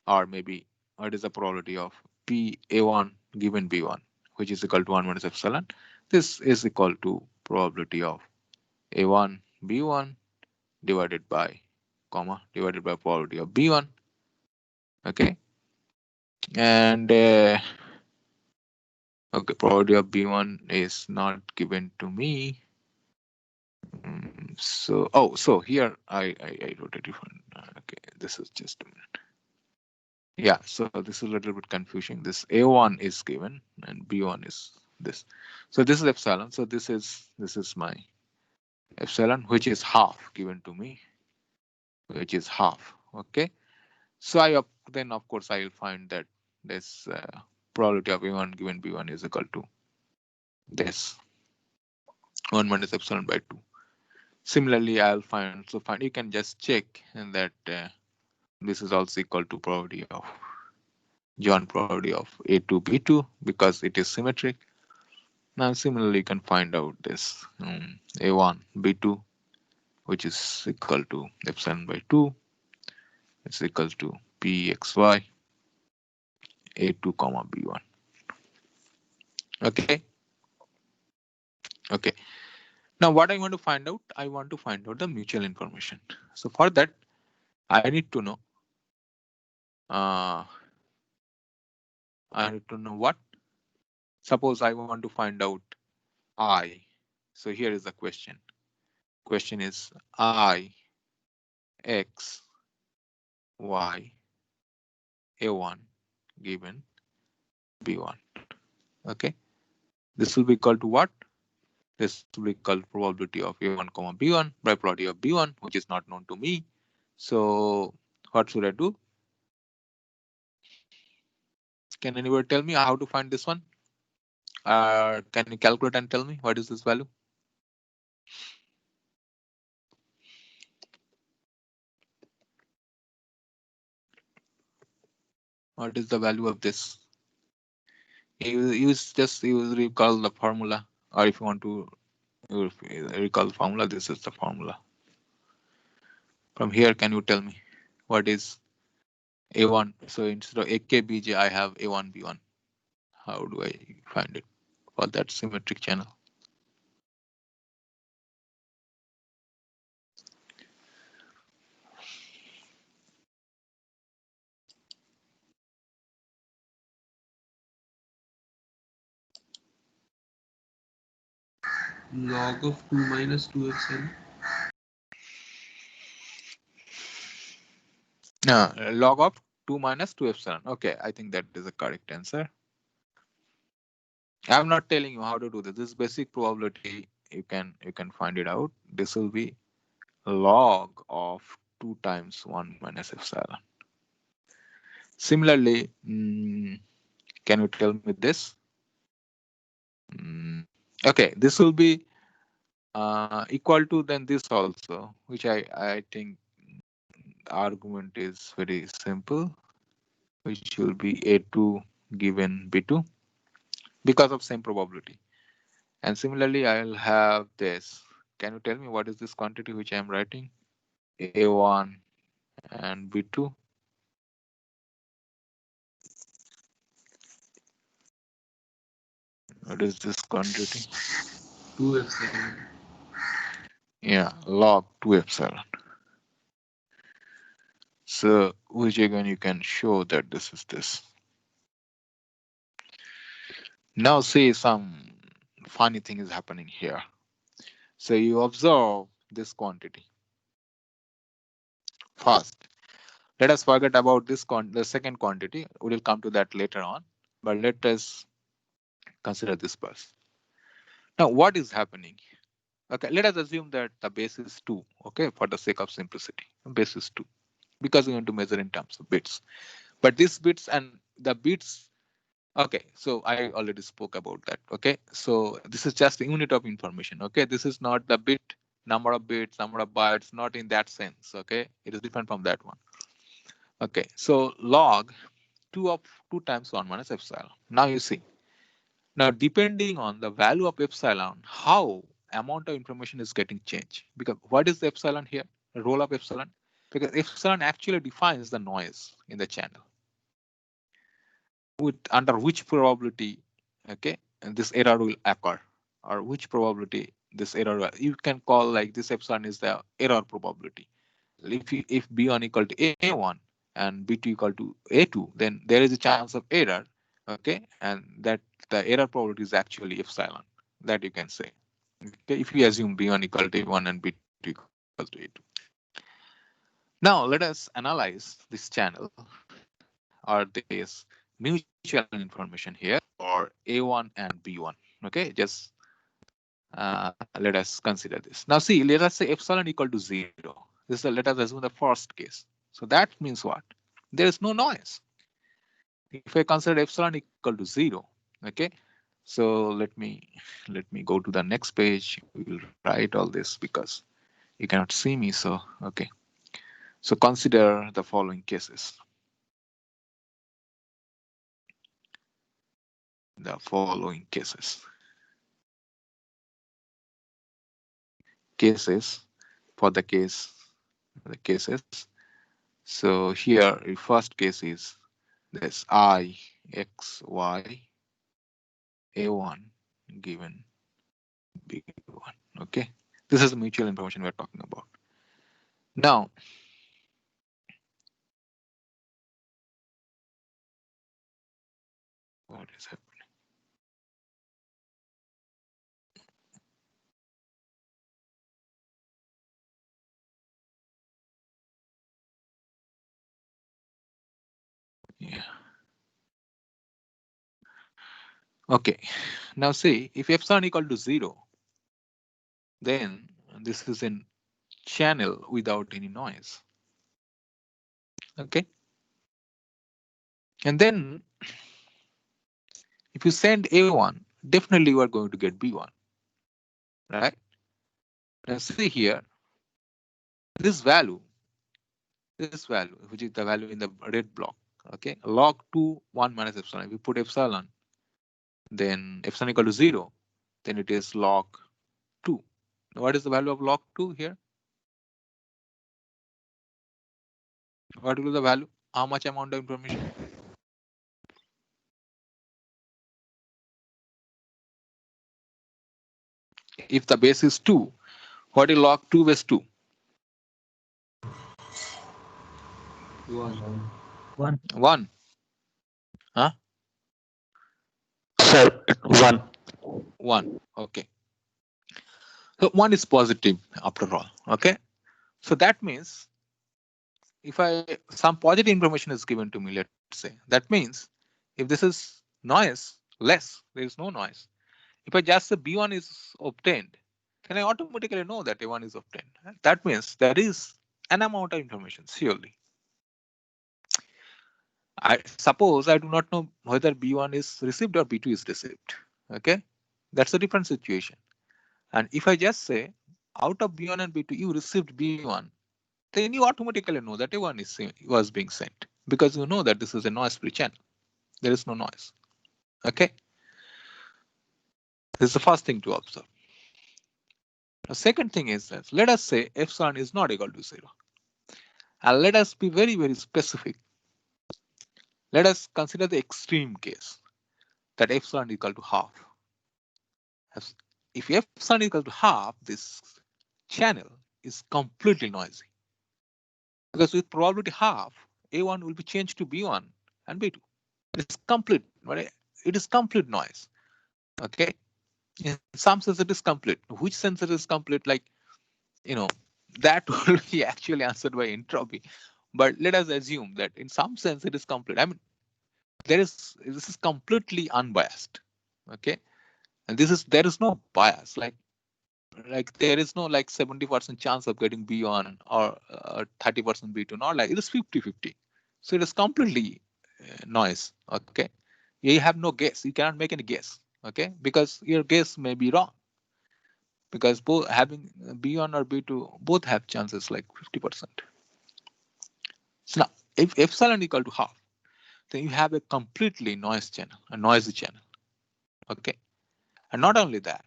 Or maybe what is the probability of P A1 given B1, which is equal to 1 minus epsilon? This is equal to probability of A1 B1 divided by probability of B1. Okay, and okay, probability of B1 is not given to me. So here I wrote a different. Okay, this is just a minute. Yeah, so this is a little bit confusing. This A1 is given and B1 is this. So this is epsilon. So this is my epsilon, which is half given to me, which is half. Okay. So then of course I will find that this probability of A1 given B1 is equal to this 1 minus epsilon by 2. Similarly, I'll find, so find, you can just check and that this is also equal to probability of joint probability of A2 B2 because it is symmetric. Now similarly you can find out this A1 B2 which is equal to epsilon by 2 is equal to Pxy A2 comma B1. Okay. Okay. Now what I want to find out, I want to find out the mutual information. So for that I need to know what. Suppose I want to find out I. So here is the question. Question is I X Y A1 given B1. Okay. This will be equal to what? This will be equal to probability of A1 comma B1 by probability of B1, which is not known to me. So what should I do? Can anybody tell me how to find this one? Can you calculate and tell me what is this value? What is the value of this? You recall the formula, or if you want to recall the formula, this is the formula. From here, can you tell me what is A1? So instead of AKBJ, I have A1 B1. How do I find it for that symmetric channel? Log of 2 minus 2 epsilon. Log of 2 minus 2 epsilon. Okay, I think that is the correct answer. I'm not telling you how to do this. This is basic probability. You can find it out. This will be log of 2 times 1 minus epsilon. Similarly, can you tell me this? Okay, this will be equal to then this also, which I think argument is very simple, which will be A2 given B2 because of same probability. And similarly, I'll have this. Can you tell me what is this quantity which I am writing? A1 and B2. What is this quantity? 2 epsilon. Yeah, log 2 epsilon. So which again you can show that this is this. Now see some funny thing is happening here. So you observe this quantity. First, let us forget about this the second quantity. We will come to that later on. But let us consider this first. Now what is happening? Okay, let us assume that the base is 2. Okay, for the sake of simplicity, base is 2 because we want to measure in terms of bits. But these bits and the bits. Okay, so I already spoke about that. Okay, so this is just a unit of information. Okay, this is not the bit, number of bits, number of bytes, not in that sense. Okay, it is different from that one. Okay, so log 2 times 1 minus epsilon. Now you see. Now depending on the value of epsilon, how amount of information is getting changed. Because what is the epsilon here? The role of epsilon? Because epsilon actually defines the noise in the channel. Under which probability, okay, and this error will occur, or which probability this error will, you can call like this epsilon is the error probability. If B1 equal to A1 and B2 equal to A2, then there is a chance of error, okay, and that the error probability is actually epsilon, that you can say. Okay, if you assume B1 equal to A1 and B2 equal to A2. Now let us analyze this channel or this mutual information here for A1 and B1. Okay, just let us consider this. Now see, let us say epsilon equal to 0. Let us assume the first case. So that means what? There is no noise. If I consider epsilon equal to 0, okay, so let me go to the next page. We will write all this because you cannot see me. So okay, so consider the following cases. The following cases for the cases. So here the first case is this I x y a1 given b1. Okay, this is the mutual information we're talking about. Now what is happening? Yeah. Okay. Now see, if epsilon equal to 0, then this is in channel without any noise. Okay. And then if you send A1, definitely you are going to get B1. Right? Now see here, this value, which is the value in the red block, okay, log 2 1 minus epsilon. If you put epsilon, then epsilon equal to 0, then it is log 2. Now, what is the value of log 2 here? What will be the value? How much amount of information? If the base is 2, what is log 2 base 2? 1. 1. Huh? Sir, 1. 1. Okay. So 1 is positive after all. Okay. So that means if some positive information is given to me, let's say, that means if this is noise less, there is no noise. If I just say B1 is obtained, then I automatically know that A1 is obtained. That means there is an amount of information, surely. I suppose I do not know whether B1 is received or B2 is received. Okay, that's a different situation. And if I just say out of B1 and B2, you received B1, then you automatically know that A1 was being sent because you know that this is a noise-free channel. There is no noise. Okay, this is the first thing to observe. The second thing is that let us say epsilon is not equal to 0. And let us be very, very specific. Let us consider the extreme case that epsilon is equal to half. If epsilon is equal to half, this channel is completely noisy. Because with probability half, A1 will be changed to B1 and B2. It's complete, right? It is complete noise. Okay. In some sense, it is complete. Which sense it is complete? Like, that will be actually answered by entropy. But let us assume that in some sense it is complete. I mean, this is completely unbiased. Okay. And there is no bias. Like there is no like 70% chance of getting B1 or 30% B2, not like it is 50-50. So it is completely noise. Okay. You have no guess. You cannot make any guess. Okay. Because your guess may be wrong. Because both having B1 or B2 both have chances like 50%. So now if epsilon equal to half, then you have a completely noisy channel. Okay. And not only that,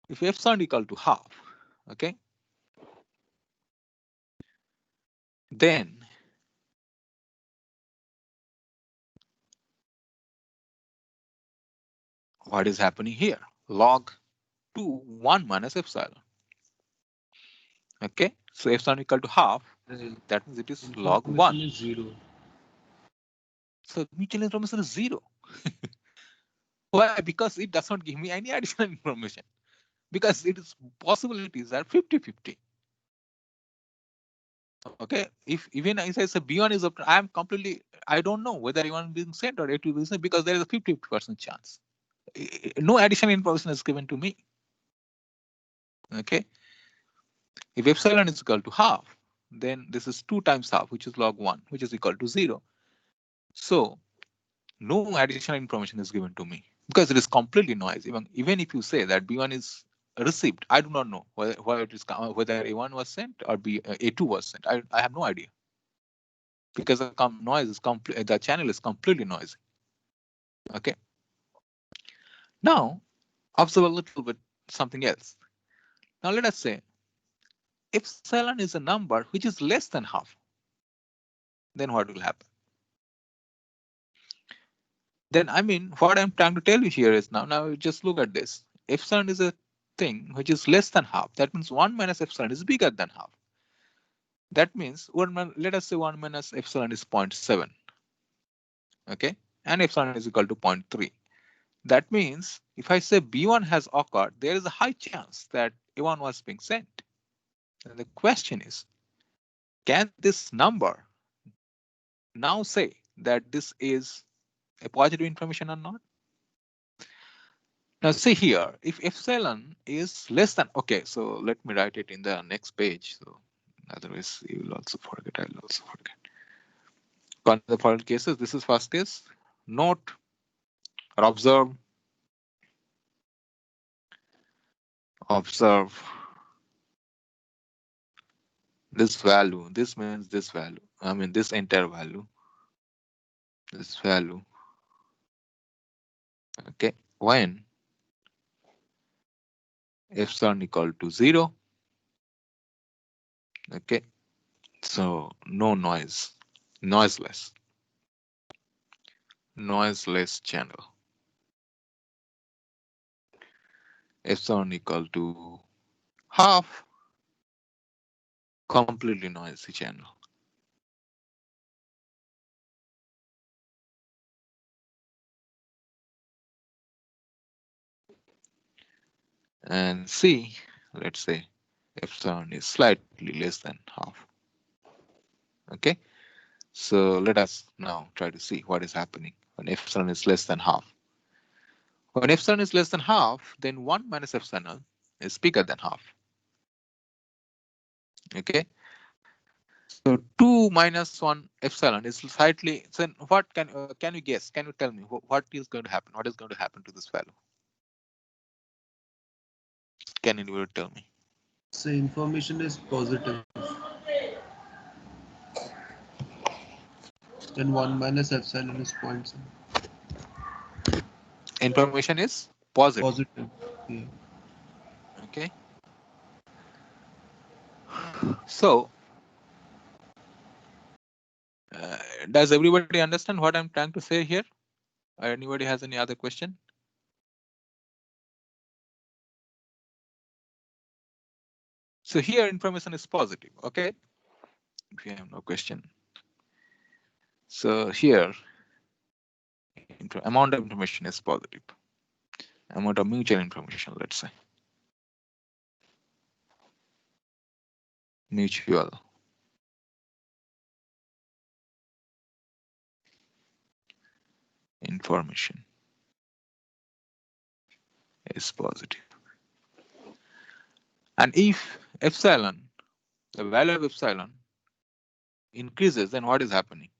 if epsilon equal to half, okay, then what is happening here? Log 2 1 minus epsilon. Okay, so epsilon equal to half, that means it is log 1. Is 0. So mutual information is 0. Why? Because it does not give me any additional information. Because its possibilities are 50-50. Okay, if even I say B1 is up, I don't know whether A1 being sent or A2 being sent because there is a 50% chance. No additional information is given to me. Okay, if epsilon is equal to half, then this is 2 times half, which is log 1, which is equal to 0. So no additional information is given to me because it is completely noise. Even if you say that B1 is received, I do not know whether it is whether A1 was sent or A2 was sent. I have no idea because the noise is complete. The channel is completely noisy. Okay. Now observe a little bit something else. Now let us say epsilon is a number which is less than half. Then what will happen? Then I mean, what I'm trying to tell you here is now just look at this. Epsilon is a thing which is less than half. That means 1 minus epsilon is bigger than half. That means let us say 1 minus epsilon is 0.7. Okay, and epsilon is equal to 0.3. That means if I say B1 has occurred, there is a high chance that A1 was being sent. And the question is, can this number now say that this is a positive information or not? Now see here, if epsilon is less than, okay, so let me write it in the next page. So otherwise you will also forget, I will also forget. The following cases, this is first case, note or observe this value. This means this value. I mean this entire value. This value. Okay. When epsilon equal to 0. Okay. So no noise. Noiseless channel. Epsilon equal to half. Completely noisy channel. And C, let's say epsilon is slightly less than half. Okay, so let us now try to see what is happening when epsilon is less than half. When epsilon is less than half, then 1 minus epsilon is bigger than half. Okay, so 2 minus 1 epsilon is slightly. So what can you guess? Can you tell me what is going to happen? What is going to happen to this value? Can anybody tell me? So information is positive. Then 1 minus epsilon is 0.7. Information is positive. Positive. Yeah. Okay. So, does everybody understand what I'm trying to say here? Or anybody has any other question? So here information is positive. Okay. If you have no question. So here amount of information is positive. Amount of mutual information, let's say. Mutual information is positive. And if epsilon, the value of epsilon increases, then what is happening?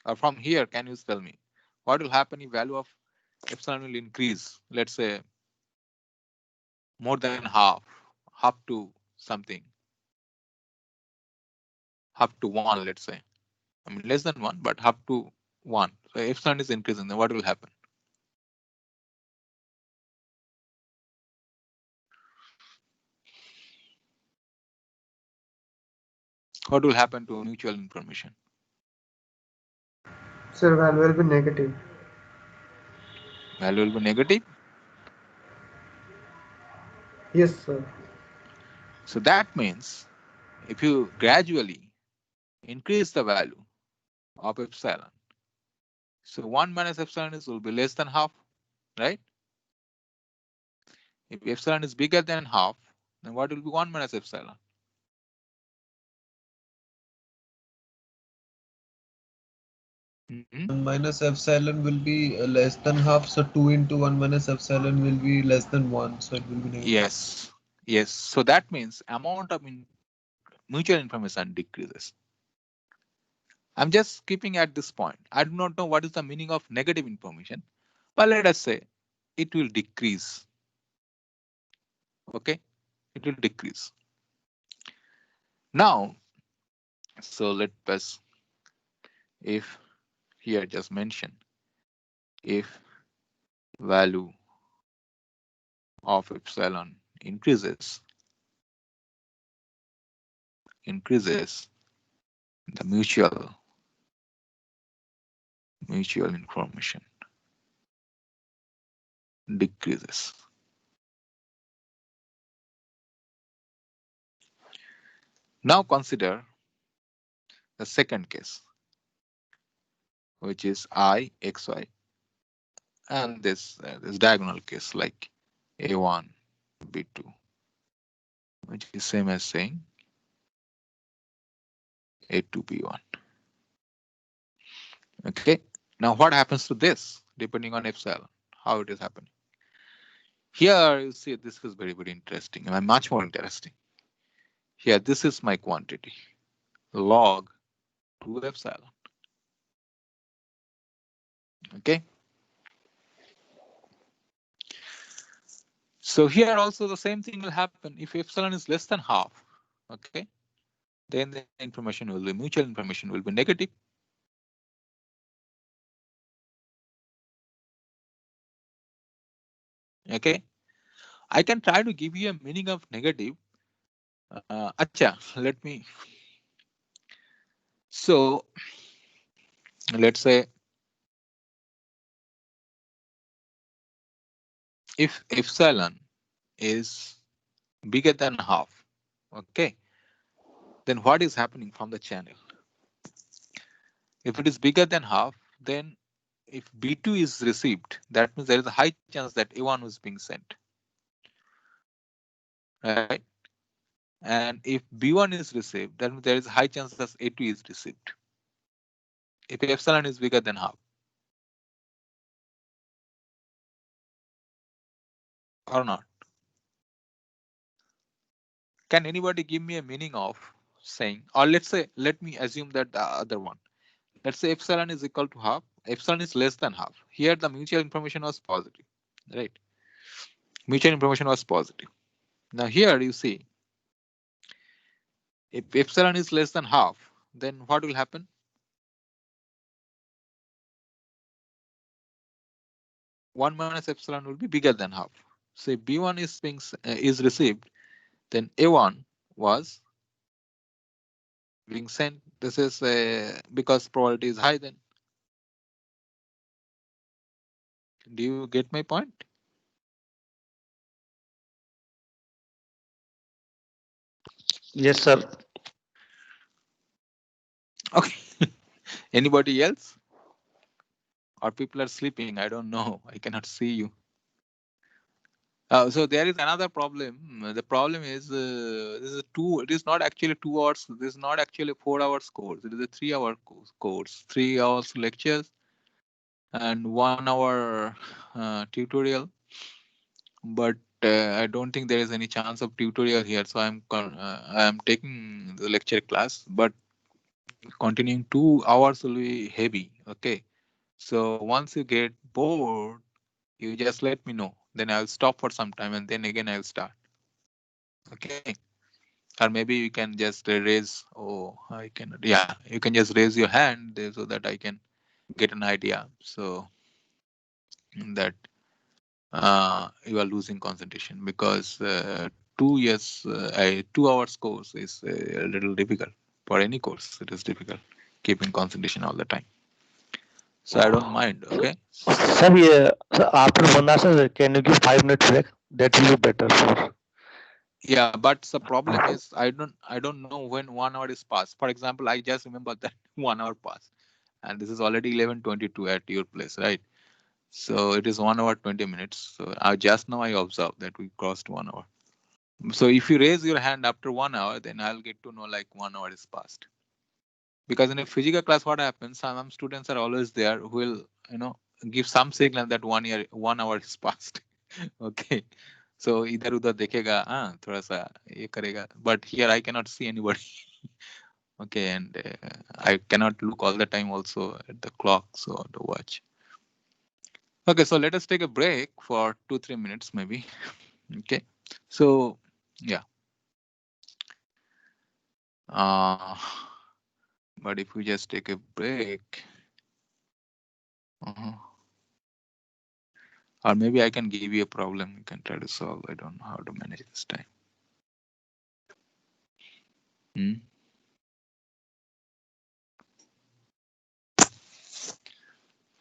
Or from here, can you tell me what will happen if value of epsilon will increase? Let's say more than half to something, half to 1, let's say. I mean less than 1, but half to 1. So epsilon is increasing, then what will happen? What will happen to mutual information? Sir, value will be negative. Value will be negative. Yes, sir. So that means if you gradually increase the value of epsilon, so 1 minus epsilon will be less than half, right? If epsilon is bigger than half, then what will be 1 minus epsilon? Mm-hmm. 1 minus epsilon will be less than half. So 2 into 1 minus epsilon will be less than 1. So it will be negative. Yes. So that means amount of mutual information decreases. I'm just keeping at this point. I do not know what is the meaning of negative information, but let us say it will decrease. Okay, it will decrease. Now, so let us, if here just mention, if value of epsilon increases, the mutual information decreases. Now consider the second case, which is I, xy, and this diagonal case like a1, b2, which is same as saying a2, b1. Okay. Now what happens to this depending on epsilon, how it is happening? Here you see this is very, very interesting and much more interesting. Here, this is my quantity, log 2 epsilon. Okay. So here also the same thing will happen if epsilon is less than half. Okay. Then the information will be, mutual information will be negative. Okay. I can try to give you a meaning of negative. Acha, let me. So let's say if epsilon is bigger than half, okay, then what is happening from the channel? If it is bigger than half, then if B2 is received, that means there is a high chance that A1 was being sent. Right? And if B1 is received, that means there is a high chance that A2 is received. If epsilon is bigger than half. Or not? Can anybody give me a meaning of saying, or let's say, let me assume that the other one. Let's say epsilon is equal to half, epsilon is less than half. Here the mutual information was positive, right? Mutual information was positive. Now here you see, if epsilon is less than half, then what will happen? One minus epsilon will be bigger than half. So if B1 is being is received, then A1 was being sent. This is because probability is high. Then do you get my point? Yes, sir. Okay. Anybody else? Or people are sleeping? I don't know. I cannot see you. So there is another problem. The problem is this is two. It is not actually 2 hours. This is not actually 4 hours course. It is a 3-hour course. 3 hours lectures and 1 hour tutorial. But I don't think there is any chance of tutorial here. So I am taking the lecture class, but continuing 2 hours will be heavy. Okay. So once you get bored, you just let me know. Then I'll stop for some time and then again I'll start. Okay. Or maybe you can just raise. Oh, I cannot. Yeah, you can just raise your hand so that I can get an idea. So that you are losing concentration because 2 years, 2 hours course is a little difficult for any course. It is difficult keeping concentration all the time. So I don't mind. Okay. Sir, yeah, so after 1 hour, sir, can you give 5 minutes break? That will be better for. Yeah, but the problem is I don't know when 1 hour is passed. For example, I just remember that 1 hour passed, and this is already 11:22 at your place, right? So it is 1 hour 20 minutes. So I just now I observed that we crossed 1 hour. So if you raise your hand after 1 hour, then I'll get to know like 1 hour is passed. Because in a physical class, what happens? Some students are always there who will, give some signal that 1 hour is passed. Okay. So इधर उधर देखेगा, हाँ थोड़ा सा ये करेगा. But here I cannot see anybody. Okay, and I cannot look all the time also at the clock, so the watch. Okay, so let us take a break for 2-3 minutes maybe. Okay, so yeah. But if we just take a break, or maybe I can give you a problem you can try to solve. I don't know how to manage this time.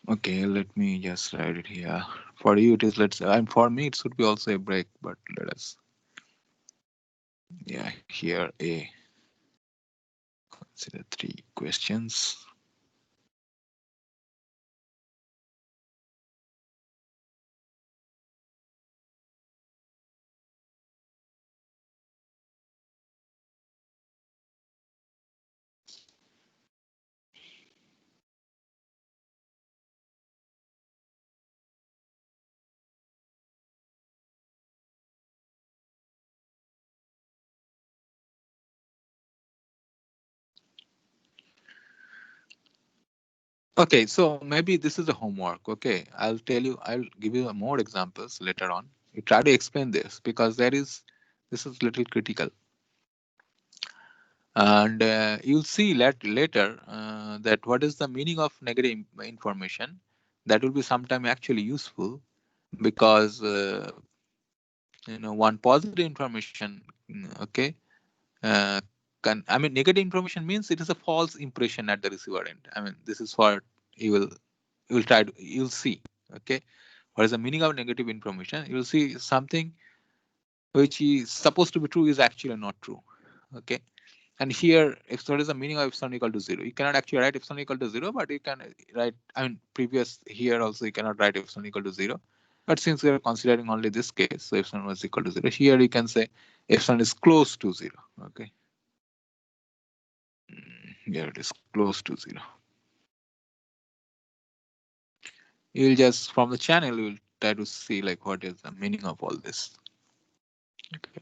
Okay, let me just write it here. For you, it is, let's say, and for me, it should be also a break, but let us, yeah, here a, consider 3 questions. Okay, so maybe this is a homework. Okay, I'll give you more examples later on. You try to explain this because this is little critical. And you'll see later that what is the meaning of negative information. That will be sometime actually useful because one positive information, okay, I mean, negative information means it is a false impression at the receiver end. I mean, this is what you'll see. Okay, what is the meaning of negative information? You'll see something which is supposed to be true is actually not true. Okay, and here, if what is the meaning of epsilon equal to 0? You cannot actually write epsilon equal to 0, but you can write. I mean, previous here also you cannot write epsilon equal to 0. But since we are considering only this case, so epsilon was equal to 0. Here you can say epsilon is close to 0. Okay. Here it is close to 0. You'll just, from the channel, you'll try to see like what is the meaning of all this. Okay.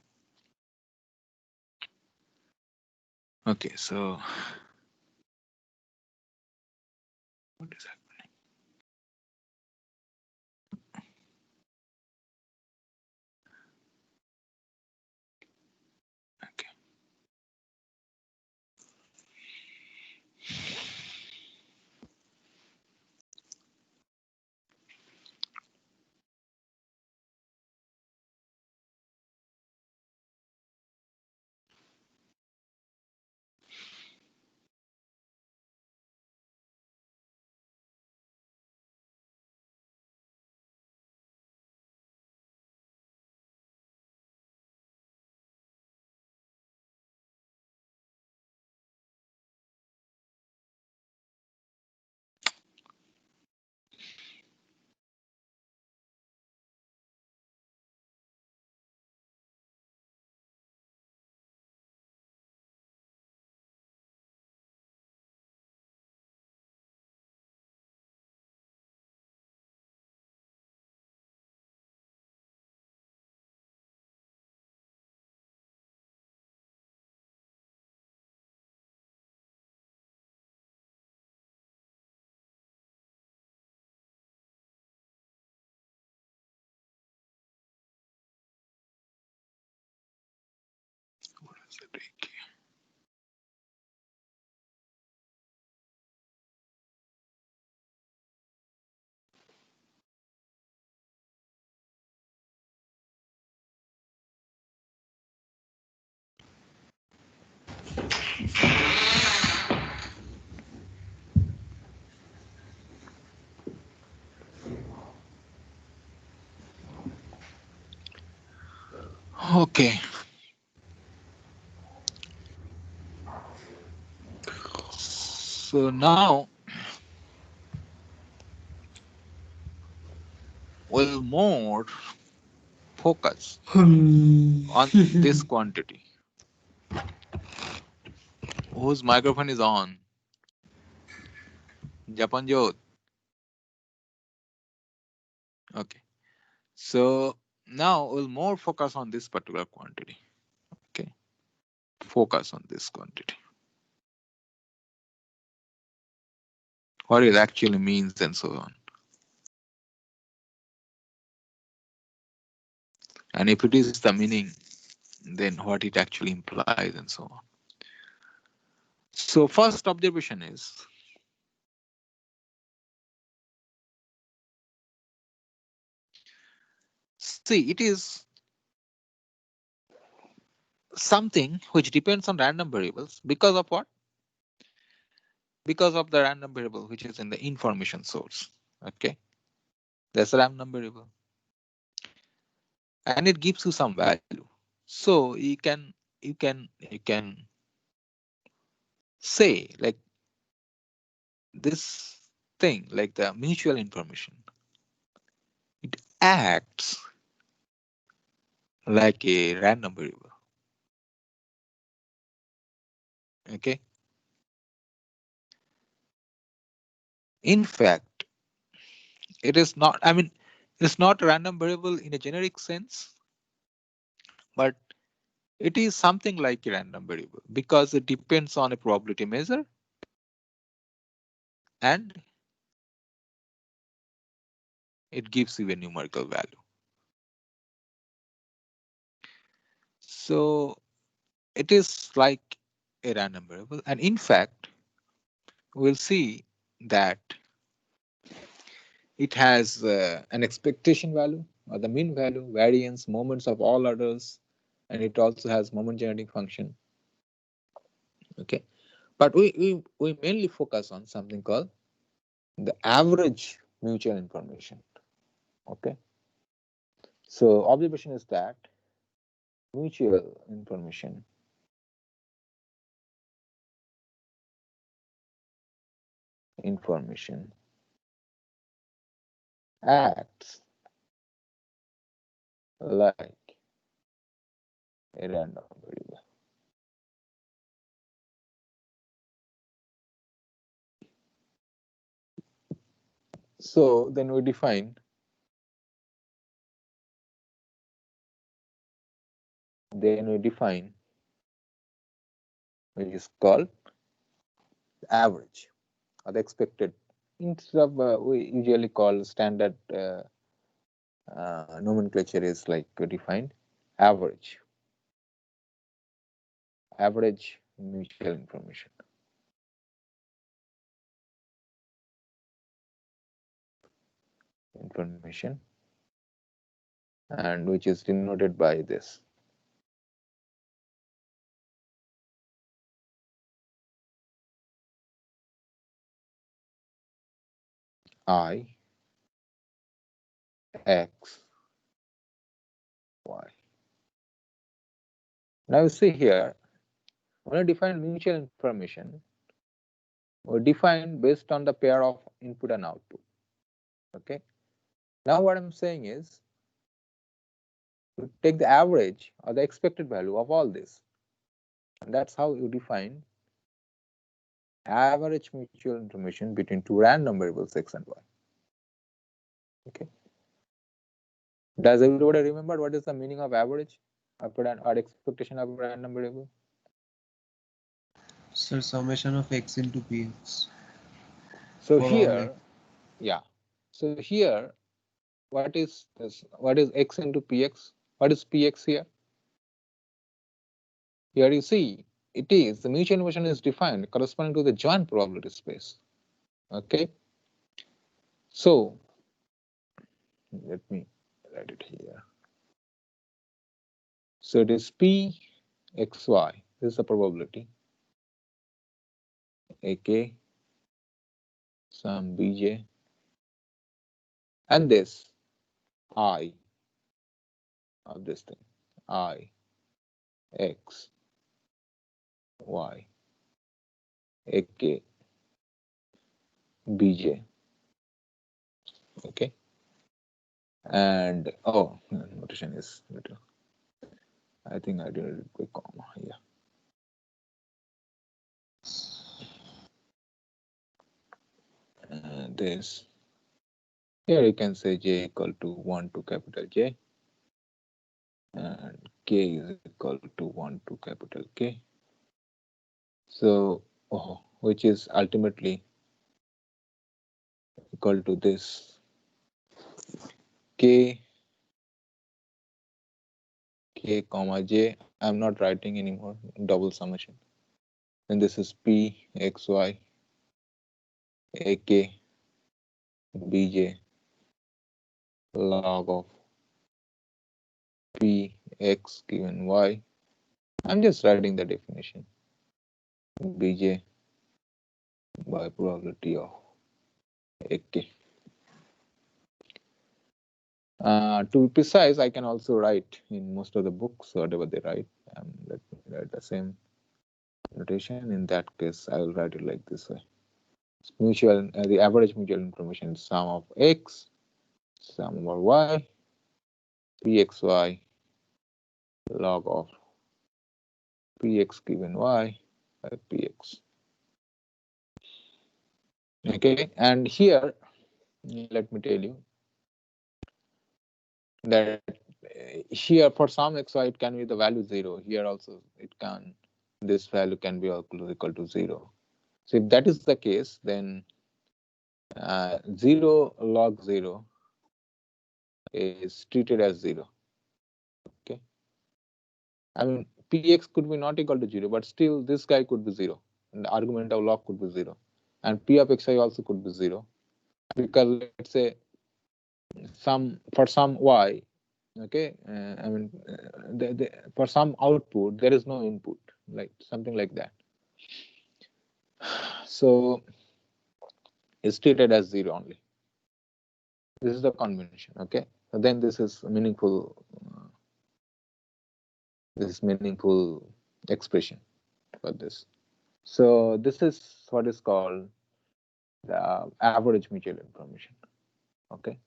Okay, so what is happening? Okay. What is the break? Okay. So now we'll more focus on this quantity. Whose microphone is on? Japanjot. Okay. So Now we'll more focus on this particular quantity. Okay, focus on this quantity. What it actually means and so on. And if it is the meaning, then what it actually implies and so on. So first observation is, see, it is something which depends on random variables because of what? Because of the random variable which is in the information source. Okay, that's a random variable, and it gives you some value. So you can say like this thing, like the mutual information, it acts like a random variable. Okay, in fact, it is not, I mean, it's not a random variable in a generic sense, but it is something like a random variable because it depends on a probability measure and it gives you a numerical value. So it is like a random variable, and in fact, we'll see that it has an expectation value or the mean value, variance, moments of all orders, and it also has moment generating function. Okay, but we mainly focus on something called the average mutual information. Okay, so observation is that mutual information acts like a random variable. So then we define which is called average or the expected. Instead of we usually call standard nomenclature is like defined average mutual information, and which is denoted by this I X Y. Now you see here, when I define mutual information, we define based on the pair of input and output. Okay. Now what I'm saying is, you take the average or the expected value of all this, and that's how you define average mutual information between two random variables X and Y. Okay. Does everybody remember what is the meaning of average or expectation of a random variable? Sir, summation of x into px. So For all here, yeah. So here, what is this? What is x into px? What is px here? Here you see, it is the mutual information is defined corresponding to the joint probability space. Okay. So let me write it here. So it is p xy. This is the probability. AK some bj, and this I of this thing I X Y AK BJ. Okay, and oh, notation is little. I think I did it with comma here. This here you can say j equal to 1 to capital J, and k is equal to 1 to capital K. So, which is ultimately equal to this k comma j. I'm not writing anymore double summation. And this is p xy ak bj log of p x given y. I'm just writing the definition. Bj by probability of ak. To be precise, I can also write in most of the books whatever they write. Let me write the same notation. In that case, I will write it like this way. The average mutual information is sum of x, sum over y, pxy log of px given y by px. Okay, and here let me tell you that here for some xy it can be the value 0. Here also it can, this value can be equal to 0. So if that is the case, then 0 log 0 is treated as 0. Okay, I mean px could be not equal to 0, but still this guy could be 0, and the argument of log could be 0, and p of xi also could be 0, because let's say for some y, okay, for some output there is no input, like something like that. So it's treated as 0 only. This is the convention. Okay, so then this is meaningful expression for this. So this is what is called the average mutual information. Okay.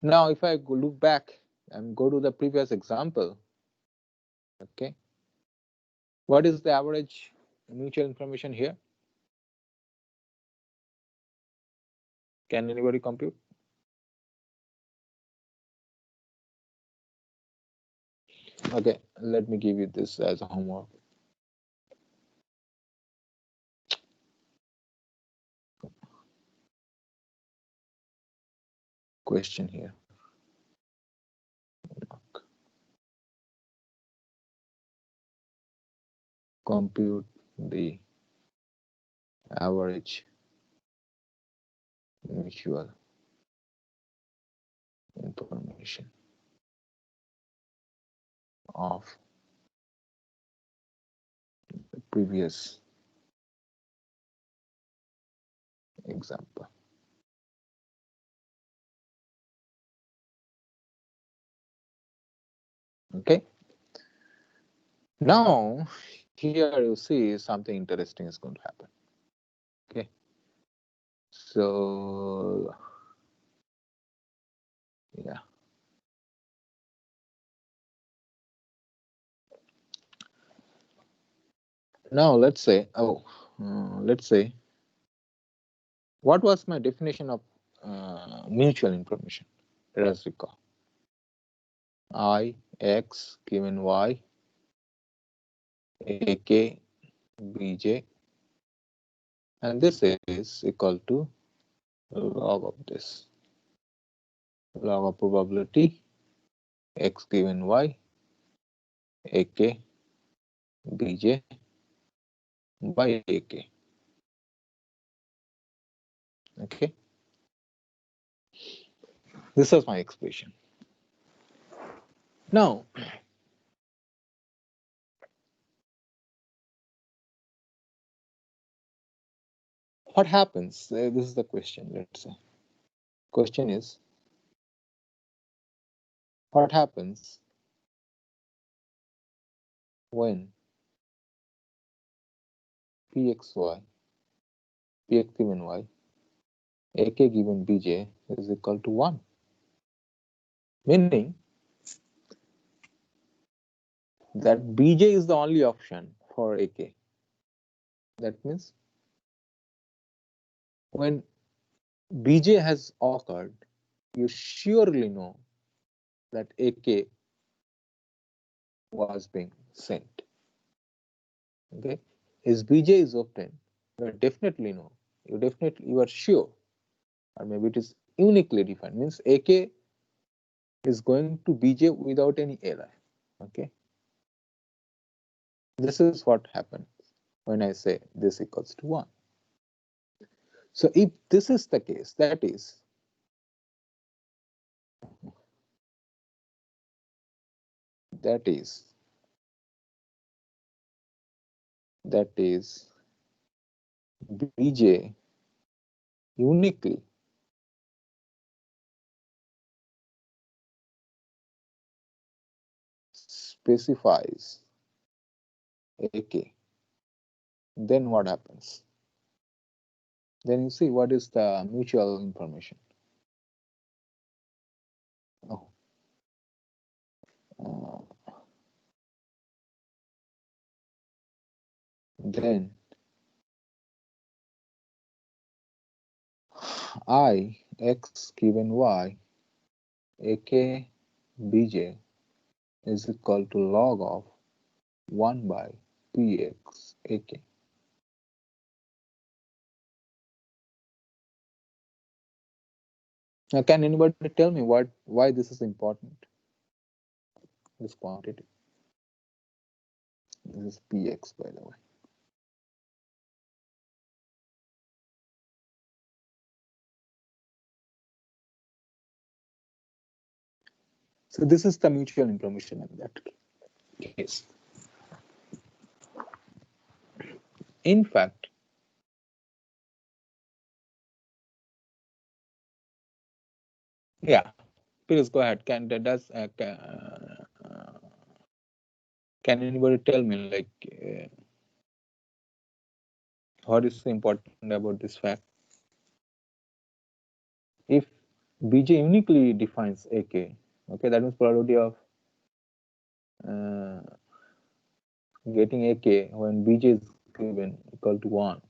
Now, if I look back and go to the previous example, okay, what is the average mutual information here? Can anybody compute? Okay, let me give you this as a homework. Question here. Compute the average mutual information of the previous example. Okay. Now, here you see something interesting is going to happen. Okay. So, yeah. Now, let's say, what was my definition of mutual information? Let us recall. I, X given Y, AK, BJ, and this is equal to log of this. Log of probability, X given Y, AK, BJ by AK. Okay. This is my expression. Now, what happens? This is the question, let's say. Question is, what happens when Pxy, Px given Y, AK given Bj is equal to 1? Meaning that Bj is the only option for AK. That means when Bj has occurred, you surely know that AK was being sent. Okay, his BJ is obtained. You definitely know. You are sure, or maybe it is uniquely defined. Means AK is going to BJ without any error. Okay, this is what happens when I say this equals to 1. So if this is the case, that is BJ uniquely specifies AK, then what happens? Then you see what is the mutual information. Oh, then I x given y AK BJ is equal to log of 1 by px AK. Now, can anybody tell me why this is important? This quantity. This is px, by the way. So this is the mutual information in that case. In fact, yeah, please go ahead. Can anybody tell me like what is so important about this fact? If BJ uniquely defines AK, okay, that means probability of getting AK when BJ is given equal to 1,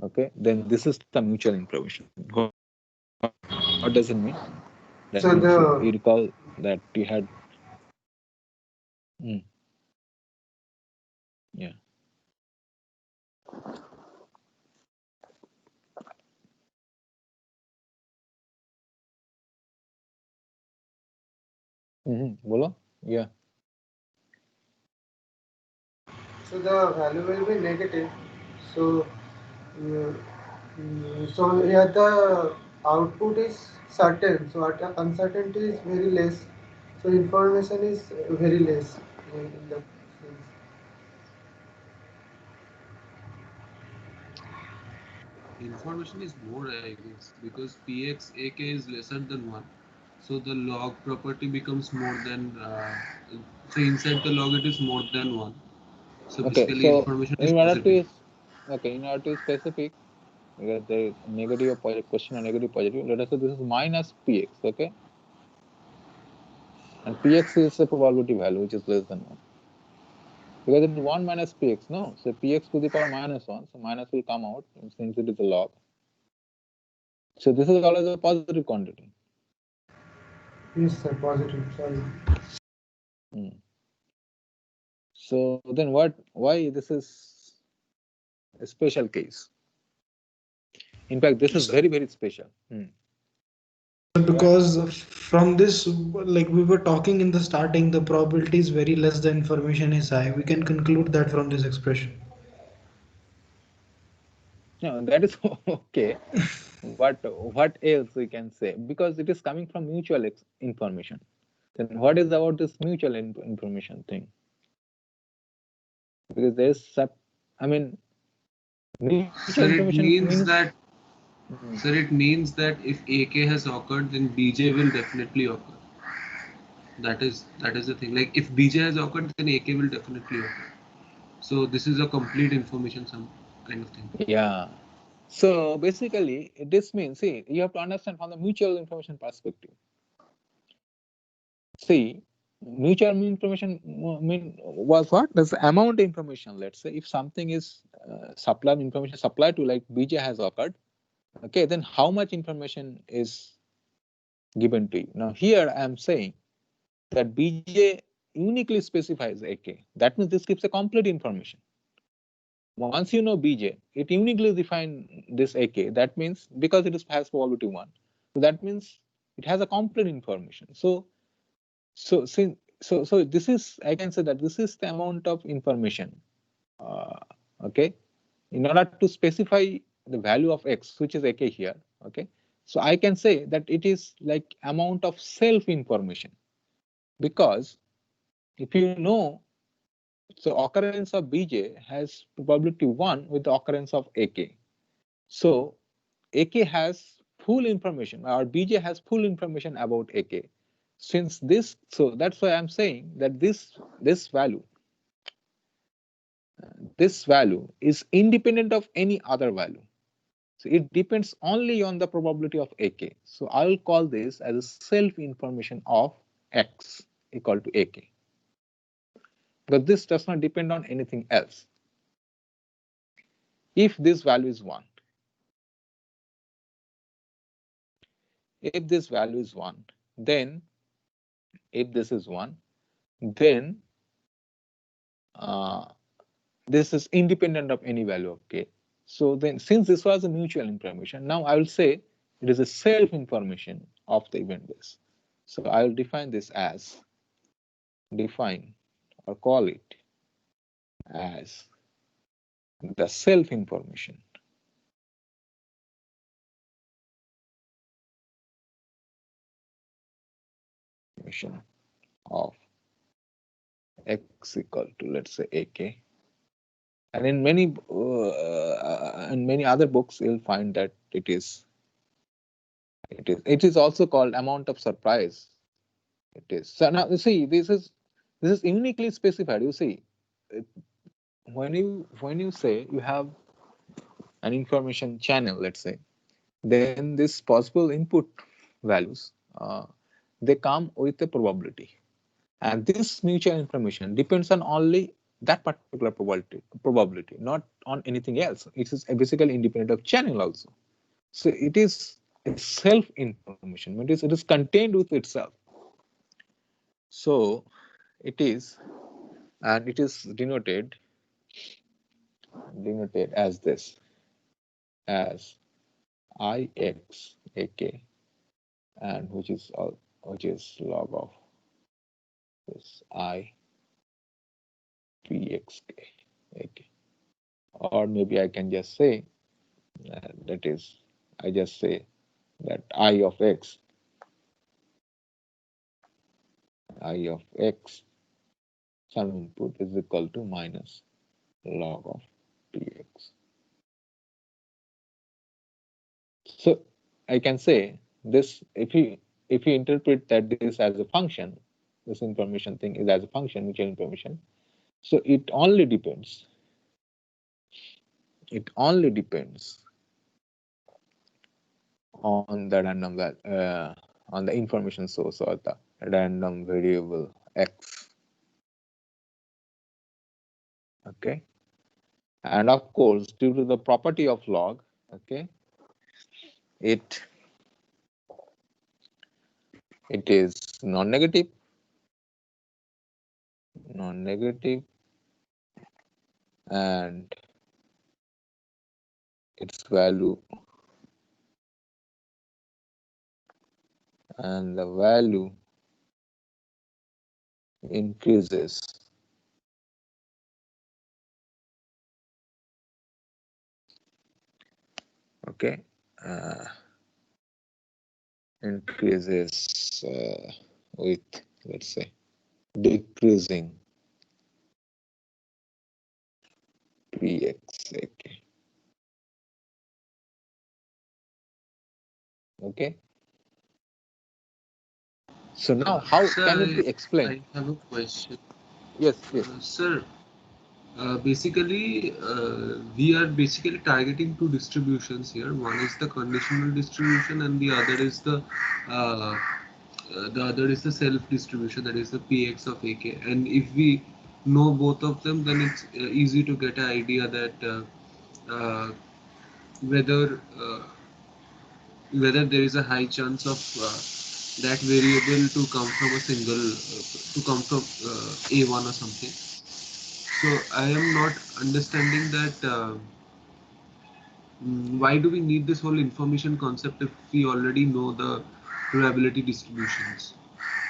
okay, then this is the mutual information. What does it mean? That So means you the recall that you had yeah. Bolo? Yeah. so the value will be negative. So uh, so here the output is certain. So uncertainty is very less. So information is very less in the sense. Information is more, I guess, because px ak is lesser than 1, so the log property becomes more than so inside the log it is more than 1, so Okay. basically So information is in order positive. to in order to specific, because there is negative or positive question or negative positive, let us say this is minus px, okay, and px is a probability value which is less than 1, because it is 1 minus px, no, so px to the power minus 1, so minus will come out since it is a log. So this is always a positive quantity. Yes, sir, positive. Sorry. So then why this is a special case? In fact, this is very, very special. Because from this, like we were talking in the starting, the probability is very less, the information is high. We can conclude that from this expression. No, that is okay. But what else we can say? Because it is coming from mutual information. Then what is about this mutual information thing? Because there is I mean, mutual Sir, it information means means. that Sir, it means that if AK has occurred, then BJ will definitely occur. That is the thing. Like if BJ has occurred, then AK will definitely occur. So this is a complete information, some kind of thing. Yeah. So basically, this means, see, you have to understand from the mutual information perspective. See, mutual information was what? That's the amount of information. Let's say if something is information supplied to like BJ has occurred, okay, then how much information is given to you. Now here I am saying that Bj uniquely specifies AK. That means this gives a complete information. Once you know Bj, it uniquely defines this AK. That means because it has probability 1. So that means it has a complete information. So this is, I can say that this is the amount of information. Okay, in order to specify the value of X, which is AK here. Okay, so I can say that it is like amount of self information, because if you know, so occurrence of Bj has probability 1 with the occurrence of AK. So AK has full information, or Bj has full information about AK. Since this, so that's why I'm saying that this value is independent of any other value. So it depends only on the probability of AK. So I'll call this as a self information of X equal to AK, because this does not depend on anything else. If this value is 1, if this value is 1, then if this is 1, then this is independent of any value of K. So then, since this was a mutual information, now I will say it is a self information of the event base. So I will define this as, define or call it as the self information of X equal to, let's say, AK. And in many other books, you'll find that it is also called amount of surprise. It is. So now you see, this is uniquely specified. You see, when you say you have an information channel, let's say, then this possible input values, they come with a probability, and this mutual information depends on only that particular probability, not on anything else. It is basically independent of channel also. So it is a self information. It is contained with itself. So it is, and it is denoted as this, as Ix AK, and which is log of this I Pxk AK. Or maybe I can just say that is, I just say that I of X some input is equal to minus log of Px. So I can say this, if you interpret that this as a function, this information thing is as a function, mutual information. So it only depends on the random on the information source, or the random variable X. Okay, and of course, due to the property of log, okay, it is non-negative, and its value, and the value increases okay, increases with, let's say, decreasing Px. Okay, so now how Sir, can it be explained? I have a question. Yes. Sir, basically, we are basically targeting two distributions here. One is the conditional distribution, and the other is the self distribution, that is the Px of AK. And if we know both of them, then it's easy to get an idea that uh, whether whether there is a high chance of that variable to come from a single to come from a1 or something. So I am not understanding that why do we need this whole information concept if we already know the probability distributions?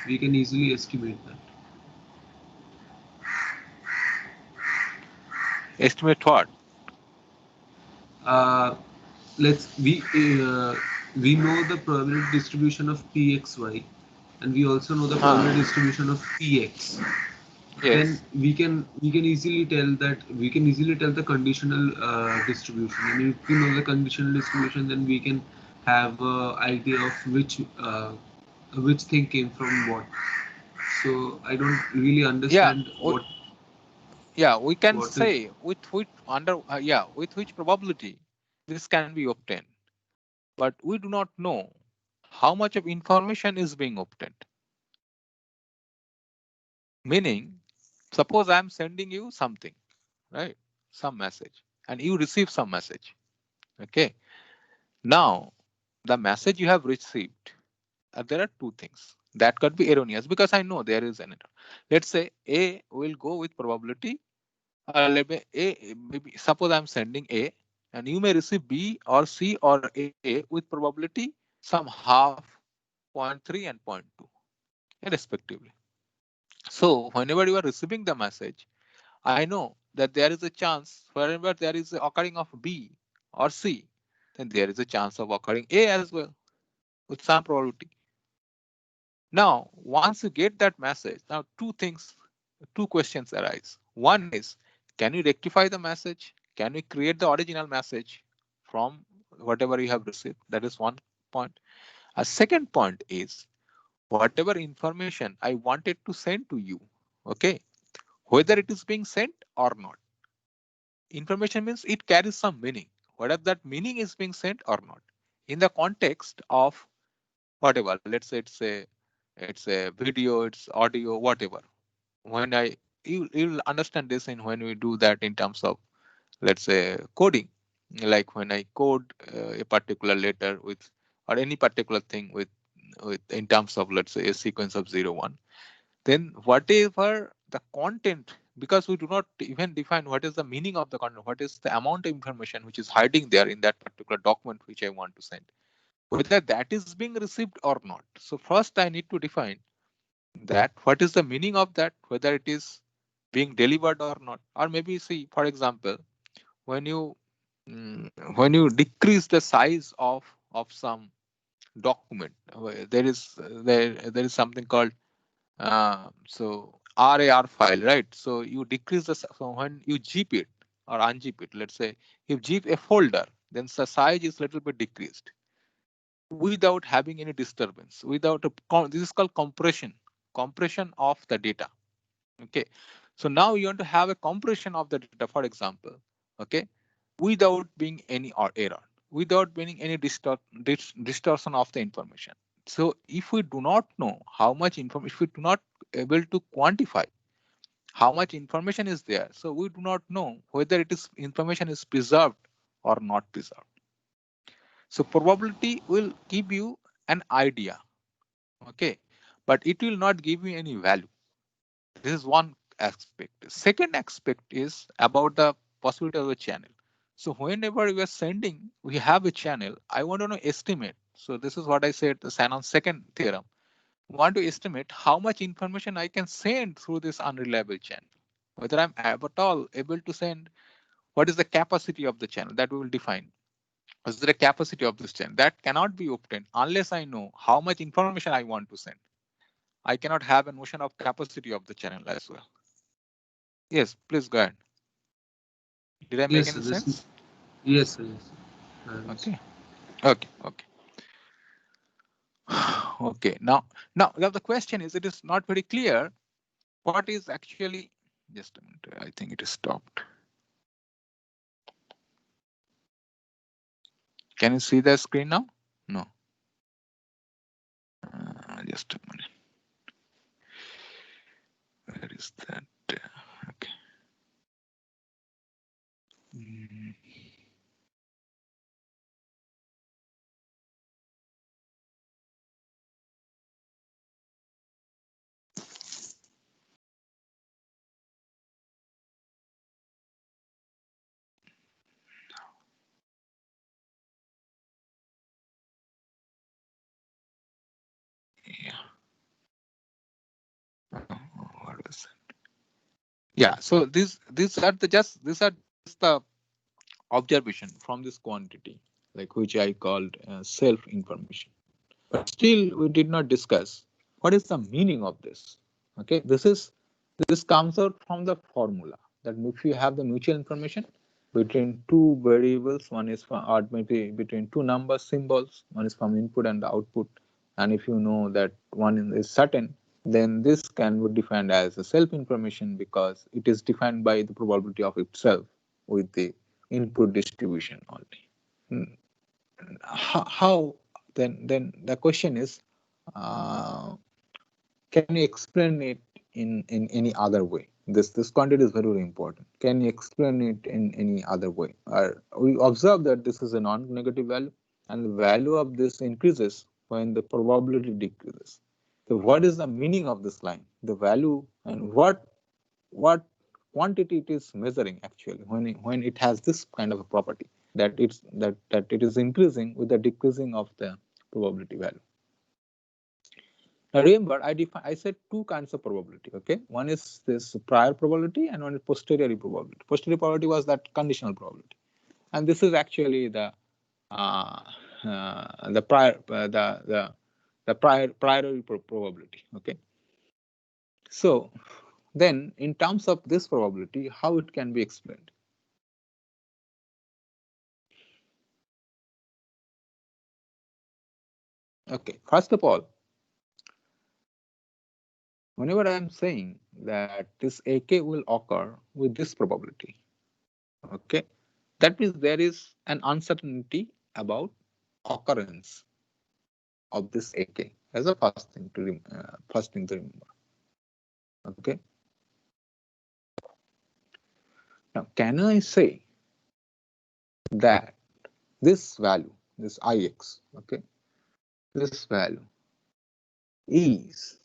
We can easily estimate that. Estimate what? Uh, let's we know the probability distribution of pxy, and we also know the probability distribution of px. Then Yes. we can easily tell that we can easily tell the conditional distribution, and if we know the conditional distribution, then we can have a idea of which thing came from what. So I don't really Yeah. understand We can what is. say with which with which probability this can be obtained, but we do not know how much of information is being obtained. Meaning, suppose I am sending you something, right? Some message, and you receive some message. Okay. Now, the message you have received, there are two things that could be erroneous because I know there is an error. Let's say A will go with probability. Let me A, maybe suppose I'm sending A, and you may receive B or C or A with probability some half, 0.3 and 0.2, respectively. So whenever you are receiving the message, I know that there is a chance wherever there is a occurring of B or C, then there is a chance of occurring A as well with some probability. Now, once you get that message, now two questions arise. One is, can you rectify the message? Can you create the original message from whatever you have received? That is one point. A second point is, whatever information I wanted to send to you, okay, whether it is being sent or not. Information means it carries some meaning, whether that meaning is being sent or not. In the context of whatever, let's say it's a video, it's audio, whatever. When you'll understand this in when we do that in terms of, let's say, coding, like when I code a particular letter with or any particular thing with in terms of, let's say, a sequence of 0 1, then whatever the content, because we do not even define what is the meaning of the content, what is the amount of information which is hiding there in that particular document which I want to send, whether that is being received or not. So first I need to define that what is the meaning of that, whether it is being delivered or not. Or maybe, see, for example, when you when you decrease the size of some document, there is something called RAR file, right? So you decrease so when you zip it or unzip it, let's say you zip a folder, then the size is little bit decreased without having any disturbance, without this is called compression of the data. Okay, so now you want to have a compression of the data, for example, okay, without being any error, without being any distortion of the information. So if we do not know how much information, if we do not able to quantify how much information is there, so we do not know whether it is information is preserved or not preserved. So probability will give you an idea, okay, but it will not give you any value. This is one aspect. Second aspect is about the possibility of a channel. So whenever we are sending, we have a channel. I want to know estimate. So this is what I said, the Shannon's second theorem. I want to estimate how much information I can send through this unreliable channel. Whether I'm at all able to send, what is the capacity of the channel that we will define. Is there a capacity of this channel? That cannot be obtained unless I know how much information I want to send. I cannot have a notion of capacity of the channel as well. Yes, please go ahead. Did I make Yes, any sir, sense? yes, sir, yes. Okay. Okay. Okay. Okay. Now the question is, it is not very clear what is actually. Just a minute. I think it is stopped. Can you see the screen now? No. Just a minute. Where is that? Okay. Mm. Yeah. So these are just the observation from this quantity, like which I called self information. But still, we did not discuss what is the meaning of this. Okay, this comes out from the formula that if you have the mutual information between two variables, one is from, or maybe between two number symbols, one is from input and the output, and if you know that one is certain, then this can be defined as a self information because it is defined by the probability of itself with the input distribution only. Hmm. How then the question is, uh, can you explain it in any other way? This quantity is very important. Can you explain it in any other way? We observe that this is a non-negative value, and the value of this increases when the probability decreases. So what is the meaning of this line? The value and what quantity it is measuring actually when it has this kind of a property that it is increasing with the decreasing of the probability value. Now remember, I said two kinds of probability. Okay, one is this prior probability and one is posterior probability. Posterior probability was that conditional probability, and this is actually uh, the prior the prior probability. Okay, so then in terms of this probability, how it can be explained? Okay, first of all, whenever I am saying that this AK will occur with this probability, okay, that means there is an uncertainty about occurrence of this AK as a first thing to remember. Okay, now can I say that this value, this Ix, okay, this value is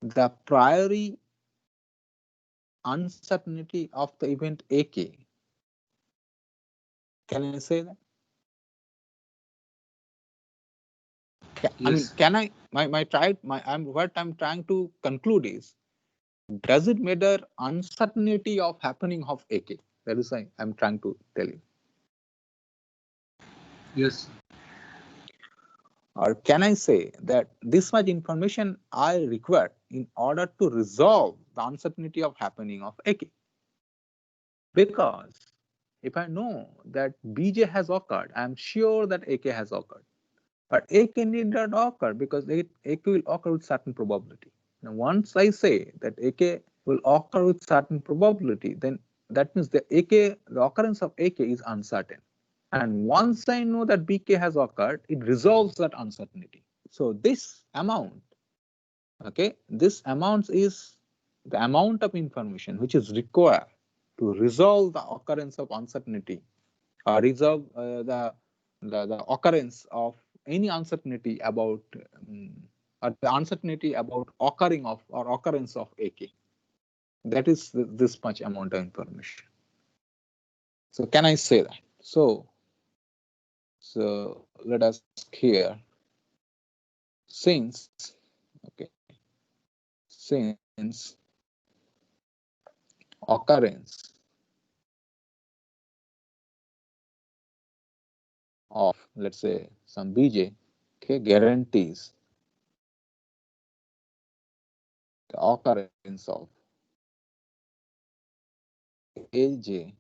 the priori uncertainty of the event AK? Can I say that? I mean, Yes. can I? What I'm trying to conclude is, does it matter uncertainty of happening of AK? That is why I'm trying to tell you. Yes. Or can I say that this much information I require in order to resolve the uncertainty of happening of AK? Because if I know that BJ has occurred, I'm sure that AK has occurred. But AK need not occur because AK will occur with certain probability. Now, once I say that AK will occur with certain probability, then that means the occurrence of AK is uncertain. And once I know that BK has occurred, it resolves that uncertainty. So this amount, okay, this amount is the amount of information which is required to resolve the occurrence of uncertainty or resolve the occurrence of any uncertainty about or the uncertainty about occurring of or occurrence of AK. That is this much amount of information. So can I say that? So let us here, since okay, since occurrence of, let's say, some BJ, okay, guarantees the occurrence of AJ,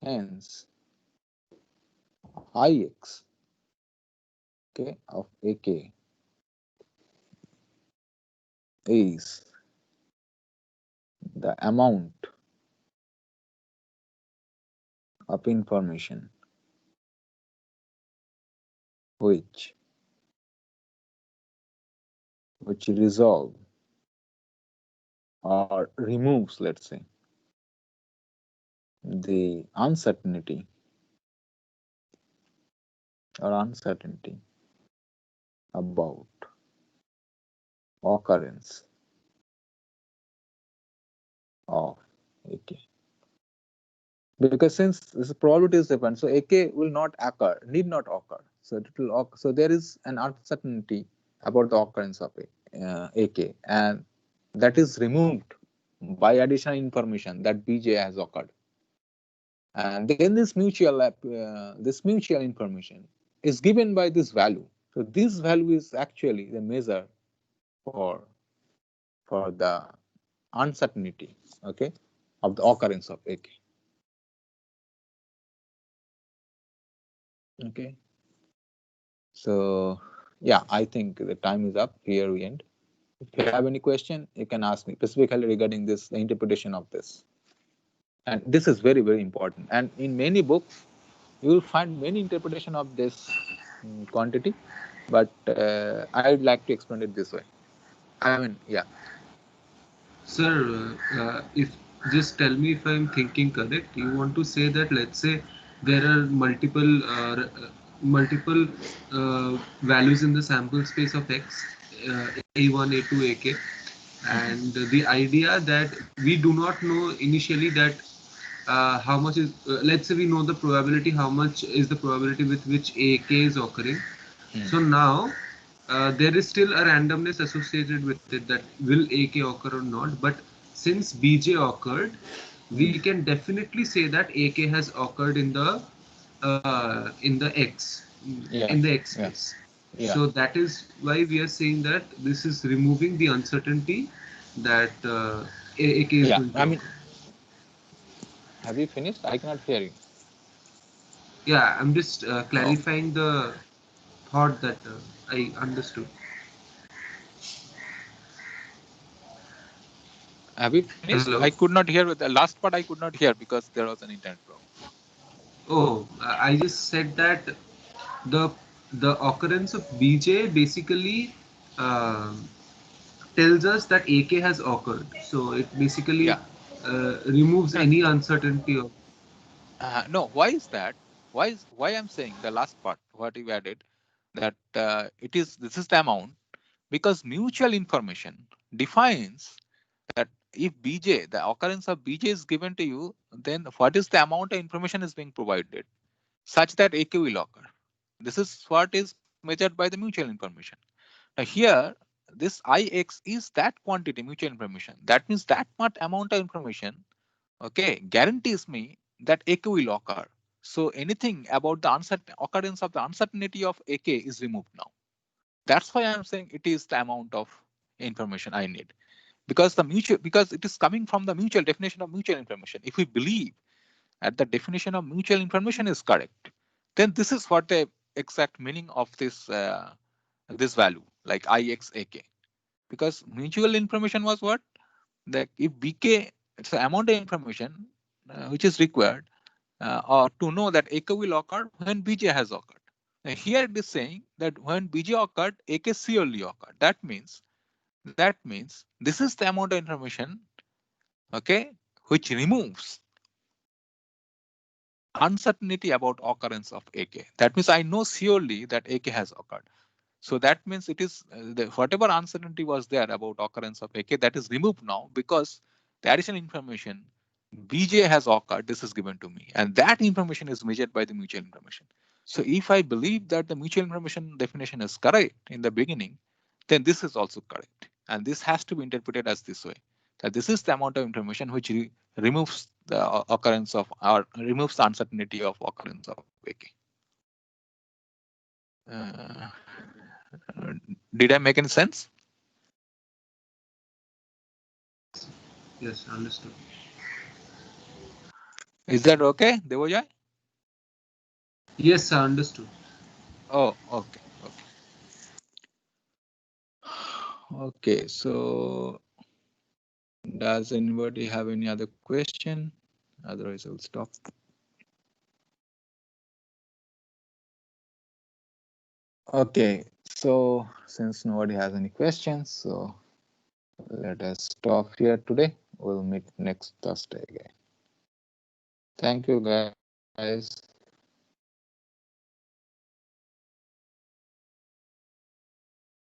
hence Ix, okay, of AK is the amount of information which resolve or removes, let's say, the uncertainty about occurrence of AK. Because since this probability is different, so AK will not occur, need not occur. So it will so there is an uncertainty about the occurrence of AK, and that is removed by additional information that Bj has occurred, and then this mutual information is given by this value. So this value is actually the measure for the uncertainty, okay, of the occurrence of AK. Okay, so yeah, I think the time is up. Here we end. If you have any question, you can ask me specifically regarding this, the interpretation of this. And this is very, very important. And in many books, you will find many interpretation of this quantity, but I would like to explain it this way. I mean, yeah. Sir, if just tell me if I'm thinking correct. You want to say that, let's say there are multiple values in the sample space of X, A1, A2, AK, and the idea that we do not know initially that how much is, let's say we know the probability, how much is the probability with which AK is occurring. So now there is still a randomness associated with it, that will AK occur or not. But since BJ occurred, we can definitely say that AK has occurred in the X, Yeah, in the X yeah, space. yeah. So that is why we are saying that this is removing the uncertainty that AK is Yeah, going I to mean, occur. have you finished? I cannot hear you. Yeah, I'm just Oh, clarifying the thought that I understood. have you finished? Hello. I could not hear the last part. I could not hear because there was an internet problem. Oh, I just said that the the occurrence of BJ basically tells us that AK has occurred. So it basically Yeah. removes any uncertainty of. No, why is that? Why I'm saying the last part, what you added, that this is the amount, because mutual information defines that if Bj, the occurrence of Bj is given to you, then what is the amount of information is being provided such that AK will occur. This is what is measured by the mutual information. Now here, this Ix is that quantity mutual information. That means that much amount of information, okay, guarantees me that AK will occur. So anything about the uncertain occurrence of the uncertainty of AK is removed now. That's why I'm saying it is the amount of information I need, because because it is coming from the mutual definition of mutual information. If we believe that the definition of mutual information is correct, then this is what the exact meaning of this value, like Ixak, because mutual information was what, that if Bk, it's the amount of information which is required or to know that AK will occur when Bj has occurred. Now, here it is saying that when Bj occurred, AK surely occurred. That means this is the amount of information, okay, which removes uncertainty about occurrence of AK. That means I know surely that AK has occurred. So that means it is whatever uncertainty was there about occurrence of AK, that is removed now, because the additional information Bj has occurred, this is given to me, and that information is measured by the mutual information. So if I believe that the mutual information definition is correct in the beginning, then this is also correct, and this has to be interpreted as this way, that this is the amount of information which removes the occurrence of, or removes the uncertainty of occurrence of AK. Uh, did I make any sense? Yes, understood. Is that okay, Devojay? Yes, I understood. Oh, okay, okay. Okay, so does anybody have any other question? Otherwise, I'll stop. Okay, so since nobody has any questions, so let us stop here today. We'll meet next Thursday again. Thank you, guys.